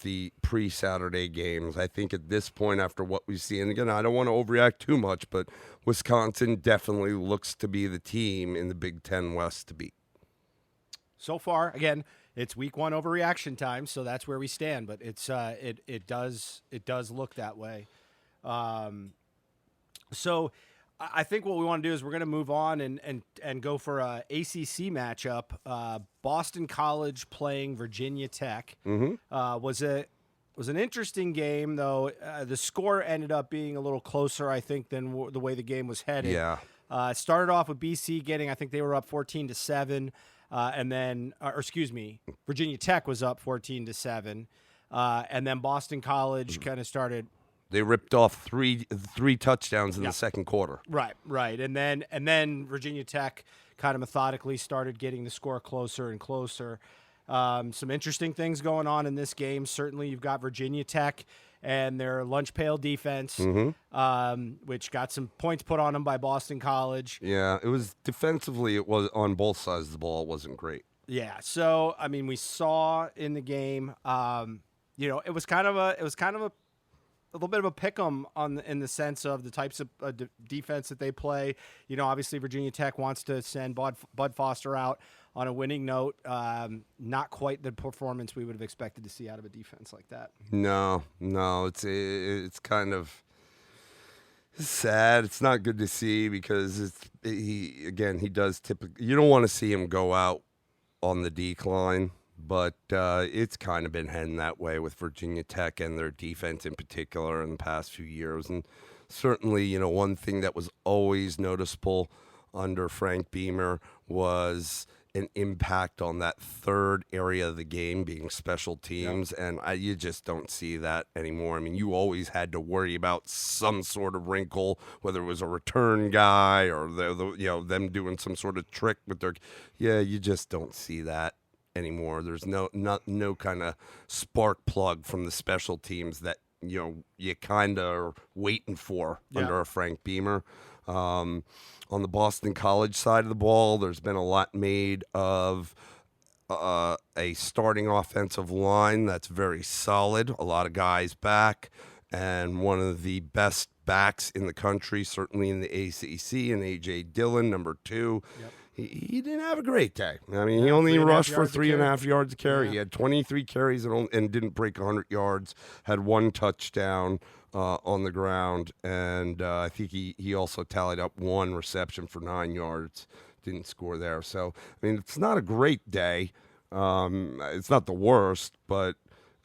the pre-Saturday games, I think at this point, after what we see, and again, I don't want to overreact too much, but Wisconsin definitely looks to be the team in the Big Ten West to beat. So far, again, it's week 1 overreaction time, so that's where we stand. But it's it does look that way. So I think what we want to do is we're going to move on and go for a ACC matchup. Boston College playing Virginia Tech. Was an interesting game, though. The score ended up being a little closer, I think, than the way the game was headed. Yeah. Started off with BC getting, I think they were up 14-7, and then, Virginia Tech was up 14-7, and then Boston College kind of started. They ripped off three touchdowns in the second quarter. Right. And then Virginia Tech kind of methodically started getting the score closer and closer. Some interesting things going on in this game. Certainly you've got Virginia Tech and their lunch pail defense, which got some points put on them by Boston College. Yeah, it was defensively, it was on both sides of the ball. It wasn't great. Yeah. So, I mean, we saw in the game, it was kind of a little bit of a pick 'em in the sense of the types of defense that they play. Obviously Virginia Tech wants to send Bud Foster out on a winning note. Not quite the performance we would have expected to see out of a defense like that. No, it's kind of sad. It's not good to see because he does typically. You don't want to see him go out on the decline. But it's kind of been heading that way with Virginia Tech and their defense in particular in the past few years. And certainly, one thing that was always noticeable under Frank Beamer was an impact on that third area of the game being special teams, and you just don't see that anymore. I mean, you always had to worry about some sort of wrinkle, whether it was a return guy or them doing some sort of trick with their. Yeah, you just don't see that anymore. There's no kind of spark plug from the special teams that you kind of are waiting for under a Frank Beamer. On the Boston College side of the ball, there's been a lot made of a starting offensive line that's very solid. A lot of guys back, and one of the best backs in the country, certainly in the ACC, and A.J. Dillon, number 2. Yep. He didn't have a great day. I mean, he only rushed for 3.5 yards a carry. Yeah. He had 23 carries and didn't break 100 yards, had 1 touchdown on the ground, and I think he also tallied up 1 reception for 9 yards. Didn't score there. So, I mean, it's not a great day. It's not the worst, but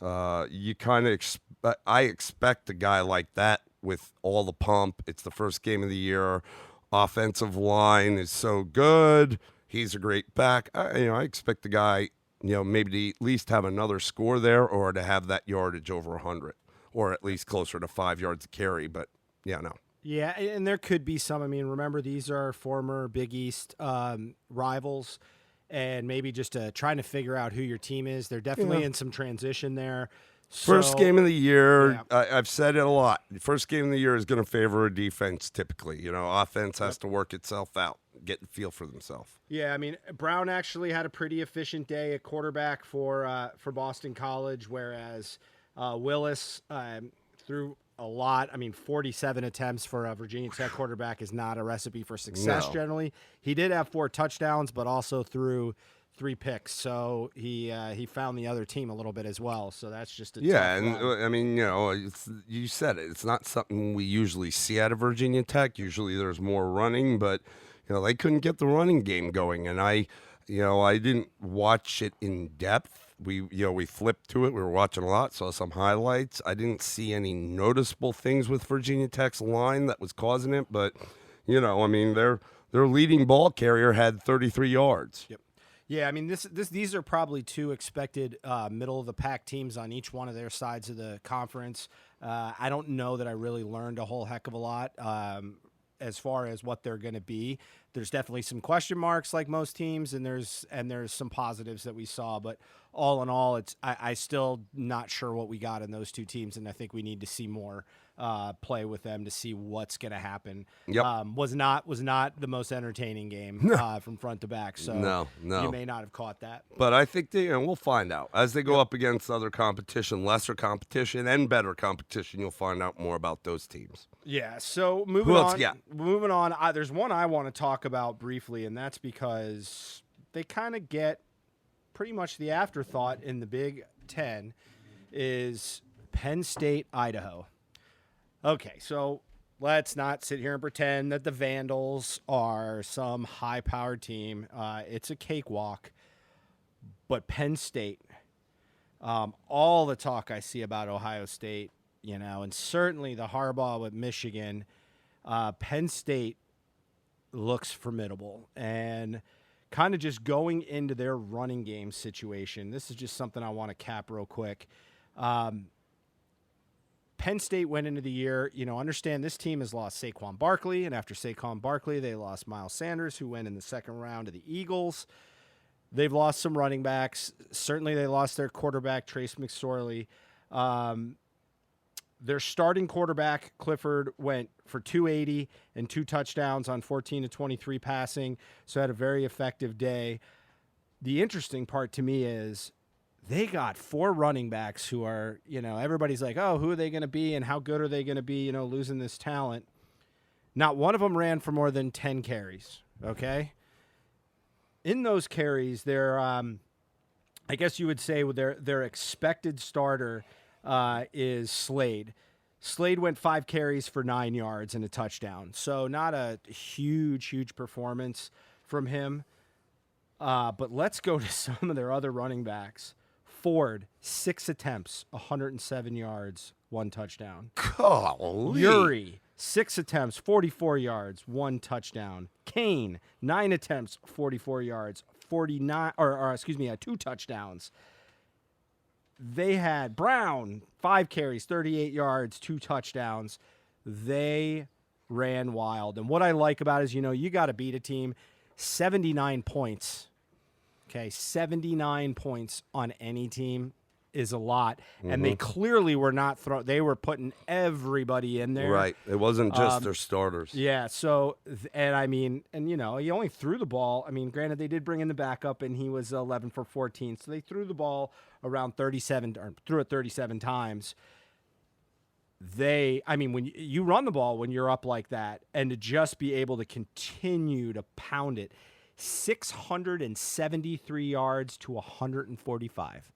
you kind of I expect a guy like that with all the pump. It's the first game of the year. Offensive line is so good. He's a great back. I expect the guy, maybe to at least have another score there, or to have that yardage over 100, or at least closer to 5 yards a carry. But no. Yeah, and there could be some. I mean, remember, these are former Big East rivals, and maybe just trying to figure out who your team is. They're definitely in some transition there. First game of the year, I've said it a lot. First game of the year is going to favor a defense typically. Offense has to work itself out, get a feel for themselves. Yeah, I mean, Brown actually had a pretty efficient day at quarterback for Boston College, whereas Willis threw a lot. I mean, 47 attempts for a Virginia Tech quarterback is not a recipe for success generally. He did have 4 touchdowns, but also threw 3 picks, so he found the other team a little bit as well. So that's just a tough run. I mean, you said it. It's not something we usually see out of Virginia Tech. Usually, there's more running, but they couldn't get the running game going, and I didn't watch it in depth. We flipped to it. We were watching a lot, saw some highlights. I didn't see any noticeable things with Virginia Tech's line that was causing it, but I mean, their leading ball carrier had 33 yards. Yep. Yeah, I mean, these are probably 2 expected middle-of-the-pack teams on each one of their sides of the conference. I don't know that I really learned a whole heck of a lot as far as what they're going to be. There's definitely some question marks like most teams, and there's some positives that we saw. But all in all, I still not sure what we got in those 2 teams, and I think we need to see more play with them to see what's going to happen. Yep. Was not the most entertaining game from front to back. So no, you may not have caught that. But I think we'll find out as they go up against other competition, lesser competition, and better competition. You'll find out more about those teams. Yeah. So moving on. There's one I want to talk about briefly, and that's because they kind of get pretty much the afterthought in the Big Ten is Penn State, Idaho. Okay, so let's not sit here and pretend that the Vandals are some high-powered team. It's a cakewalk. But Penn State, all the talk I see about Ohio State, and certainly the Harbaugh with Michigan, Penn State looks formidable. And kind of just going into their running game situation, this is just something I want to cap real quick. Penn State went into the year, understand this team has lost Saquon Barkley, and after Saquon Barkley, they lost Miles Sanders, who went in the second round to the Eagles. They've lost some running backs. Certainly they lost their quarterback, Trace McSorley. Their starting quarterback, Clifford, went for 280 and 2 touchdowns on 14 to 23 passing, so had a very effective day. The interesting part to me is they got 4 running backs who are, everybody's like, oh, who are they going to be and how good are they going to be, losing this talent. Not one of them ran for more than 10 carries, okay? In those carries, their, I guess you would say their expected starter is Slade. Slade went 5 carries for 9 yards and a touchdown. So not a huge performance from him. But let's go to some of their other running backs. Ford, 6 attempts, 107 yards, 1 touchdown. Golly. Yuri, 6 attempts, 44 yards, 1 touchdown. Kane, 9 attempts, 44 yards, 2 touchdowns. They had Brown, 5 carries, 38 yards, 2 touchdowns. They ran wild. And what I like about it is, you got to beat a team. 79 points. Okay, 79 points on any team is a lot. And they clearly were not they were putting everybody in there. Right. It wasn't just their starters. Yeah, so, he only threw the ball. I mean, granted, they did bring in the backup, and he was 11 for 14. So they threw the ball around 37, or threw it 37 times. When you run the ball when you're up like that, and to just be able to continue to pound it, 673 yards to 145.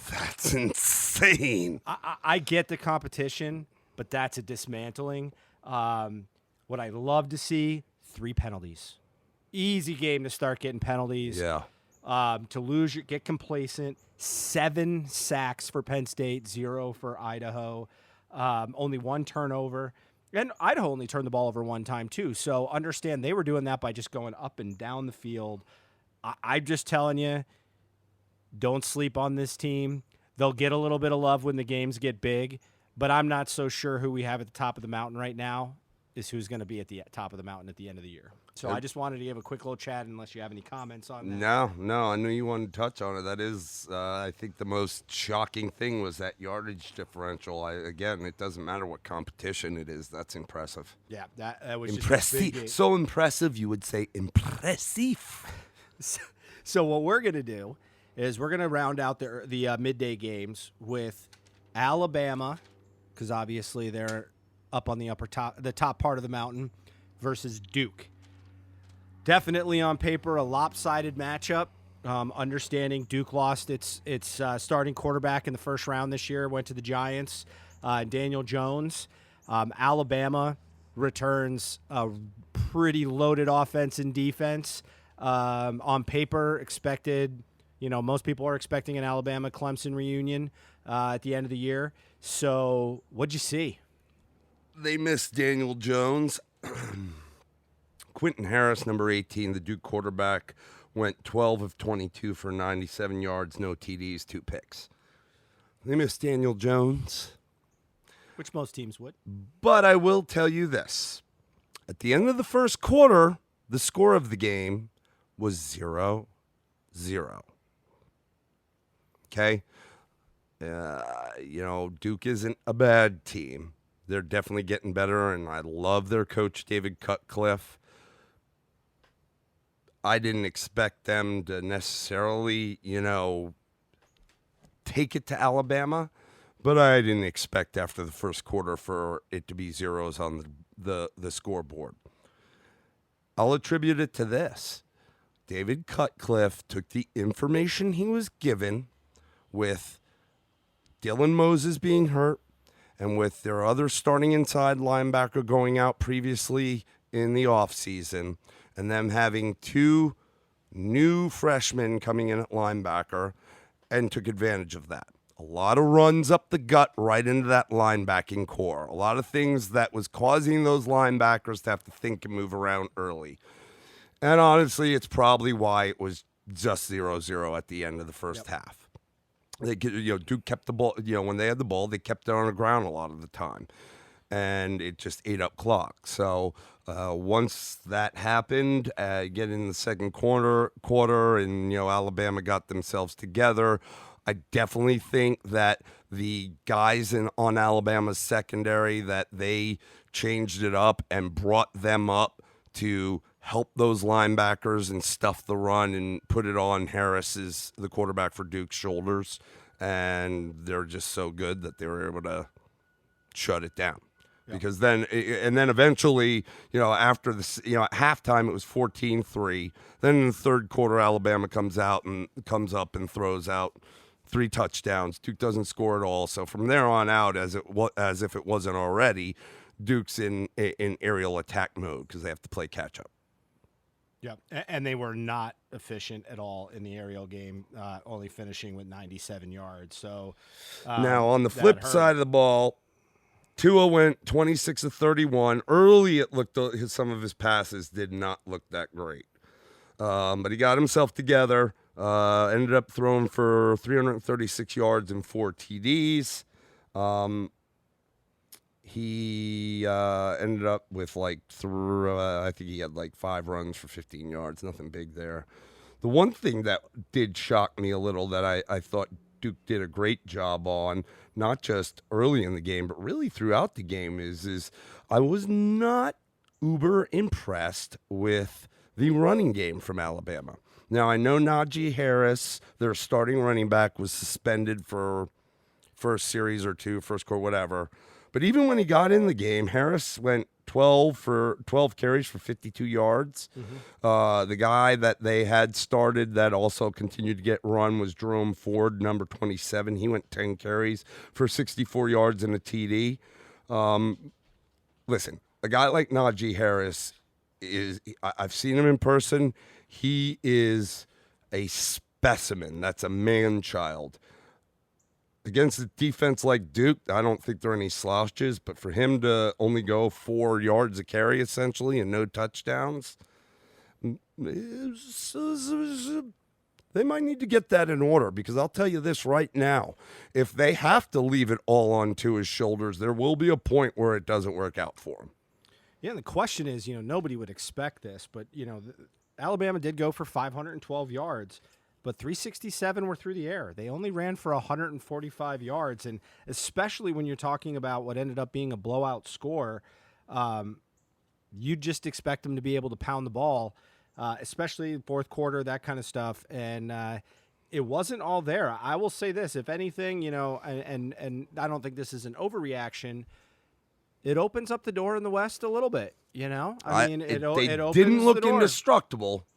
That's insane. I get the competition, but that's a dismantling. What I love to see, 3 penalties. Easy game to start getting penalties. Yeah. To lose, get complacent. 7 sacks for Penn State, 0 for Idaho. Only 1 turnover. And Idaho only turned the ball over 1 time, too. So understand they were doing that by just going up and down the field. I'm just telling you, don't sleep on this team. They'll get a little bit of love when the games get big, but I'm not so sure who we have at the top of the mountain right now is who's going to be at the top of the mountain at the end of the year. So I just wanted to give a quick little chat unless you have any comments on that. No, I knew you wanted to touch on it. That is, I think the most shocking thing was that yardage differential. Again, it doesn't matter what competition it is. That's impressive. Yeah, that was impressive. Just a big game. So impressive, you would say impressive. So what we're going to do is we're going to round out the midday games with Alabama, because obviously they're up on the top part of the mountain, versus Duke. Definitely on paper a lopsided matchup. Understanding Duke lost its starting quarterback in the first round this year, went to the Giants, Daniel Jones. Alabama returns a pretty loaded offense and defense. On paper, expected, most people are expecting an Alabama-Clemson reunion at the end of the year. So what'd you see? They missed Daniel Jones. Quentin Harris, number 18, the Duke quarterback, went 12 of 22 for 97 yards, no TDs, 2 picks. They missed Daniel Jones. Which most teams would. But I will tell you this. At the end of the first quarter, the score of the game was 0-0. Okay? Duke isn't a bad team. They're definitely getting better, and I love their coach, David Cutcliffe. I didn't expect them to necessarily, take it to Alabama, but I didn't expect after the first quarter for it to be zeros on the scoreboard. I'll attribute it to this. David Cutcliffe took the information he was given with Dylan Moses being hurt and with their other starting inside linebacker going out previously in the offseason, and them having 2 new freshmen coming in at linebacker, and took advantage of that. A lot of runs up the gut right into that linebacking core. A lot of things that was causing those linebackers to have to think and move around early. And honestly, it's probably why it was just 0-0 at the end of the first half. Duke kept the ball, when they had the ball, they kept it on the ground a lot of the time. And it just ate up clock. So once that happened, get in the second quarter, and Alabama got themselves together. I definitely think that the guys on Alabama's secondary, that they changed it up and brought them up to help those linebackers and stuff the run and put it on Harris's, the quarterback for Duke's, shoulders. And they're just so good that they were able to shut it down. Because then eventually, after this, at halftime it was 14-3. Then in the third quarter, Alabama comes up and throws out 3 touchdowns. Duke doesn't score at all. So from there on out, as if it wasn't already, Duke's in aerial attack mode because they have to play catch up. Yeah, and they were not efficient at all in the aerial game, only finishing with 97 yards. So now on the flip side of the ball, Tua went 26 of 31. Early, it looked some of his passes did not look that great, but he got himself together. Ended up throwing for 336 yards and 4 TDs. He ended up with I think he had 5 runs for 15 yards. Nothing big there. The one thing that did shock me a little that I thought Duke did a great job on, not just early in the game, but really throughout the game, is I was not uber impressed with the running game from Alabama. Now, I know Najee Harris, their starting running back, was suspended for first series or two, first quarter, whatever. But even when he got in the game, Harris went 12 carries for 52 yards. Mm-hmm. The guy that they had started that also continued to get run was Jerome Ford, number 27. He went 10 carries for 64 yards and a TD. Listen, a guy like Najee Harris I've seen him in person. He is a specimen. That's a man-child. Against a defense like Duke, I don't think there are any slouches, but for him to only go 4 yards a carry, essentially, and no touchdowns, they might need to get that in order, because I'll tell you this right now. If they have to leave it all onto his shoulders, there will be a point where it doesn't work out for him. Yeah, and the question is, nobody would expect this, but, Alabama did go for 512 yards. But 367 were through the air. They only ran for 145 yards, and especially when you're talking about what ended up being a blowout score, you just expect them to be able to pound the ball, especially fourth quarter, that kind of stuff. And it wasn't all there. I will say this, if anything, and I don't think this is an overreaction, it opens up the door in the West a little bit. It opens didn't look the door. Indestructible.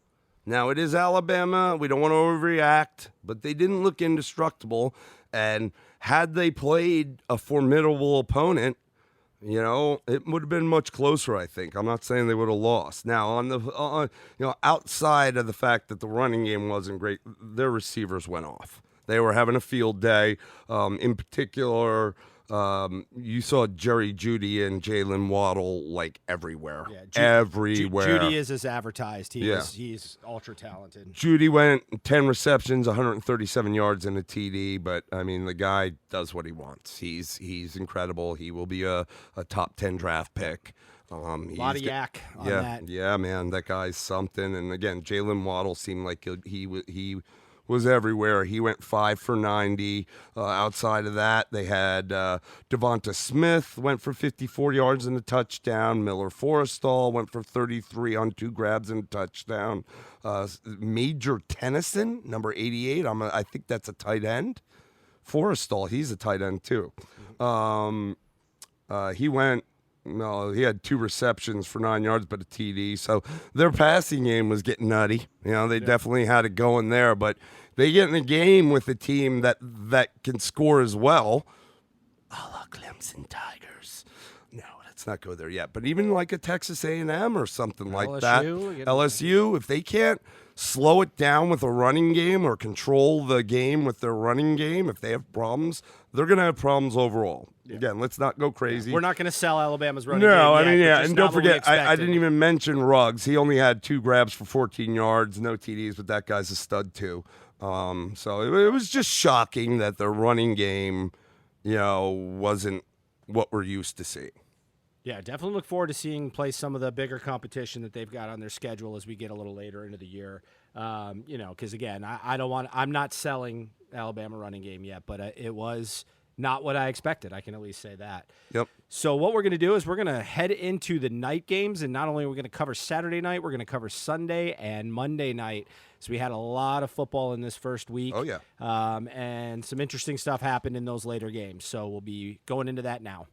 Now, it is Alabama. We don't want to overreact, but they didn't look indestructible. And had they played a formidable opponent, it would have been much closer, I think. I'm not saying they would have lost. Now, outside of the fact that the running game wasn't great, their receivers went off. They were having a field day. In particular, you saw Jerry Jeudy and Jalen Waddle everywhere. Yeah, everywhere. Jeudy is as advertised. He's ultra talented. Jeudy went 10 receptions, 137 yards and a TD, but I mean the guy does what he wants. He's incredible. He will be a top 10 draft pick. A lot of yak on that. Yeah, man, that guy's something. And again, Jalen Waddle seemed like he was everywhere. He went 5 for 90. Outside of that, they had Devonta Smith went for 54 yards and a touchdown. Miller Forrestall went for 33 on 2 grabs and a touchdown. Major Tennyson, number 88. I think that's a tight end. Forrestall, he's a tight end too. He had 2 receptions for 9 yards, but a TD. So their passing game was getting nutty. They definitely had it going there, but they get in the game with a team that can score as well. A la Clemson Tigers. No, let's not go there yet. But even like a Texas A&M or something like that. LSU, if they can't slow it down with a running game or control the game with their running game, if they have problems, they're going to have problems overall. Yeah. Again, let's not go crazy. We're not going to sell Alabama's running game. No, and don't forget, I didn't even mention Ruggs. He only had 2 grabs for 14 yards, no TDs, but that guy's a stud too. So it was just shocking that the running game, wasn't what we're used to seeing. Yeah, definitely look forward to seeing play some of the bigger competition that they've got on their schedule as we get a little later into the year. Because again, I'm not selling Alabama running game yet, but it was not what I expected. I can at least say that. Yep. So what we're going to do is we're going to head into the night games, and not only are we going to cover Saturday night, we're going to cover Sunday and Monday night. So we had a lot of football in this first week. Oh, yeah. And some interesting stuff happened in those later games. So we'll be going into that now.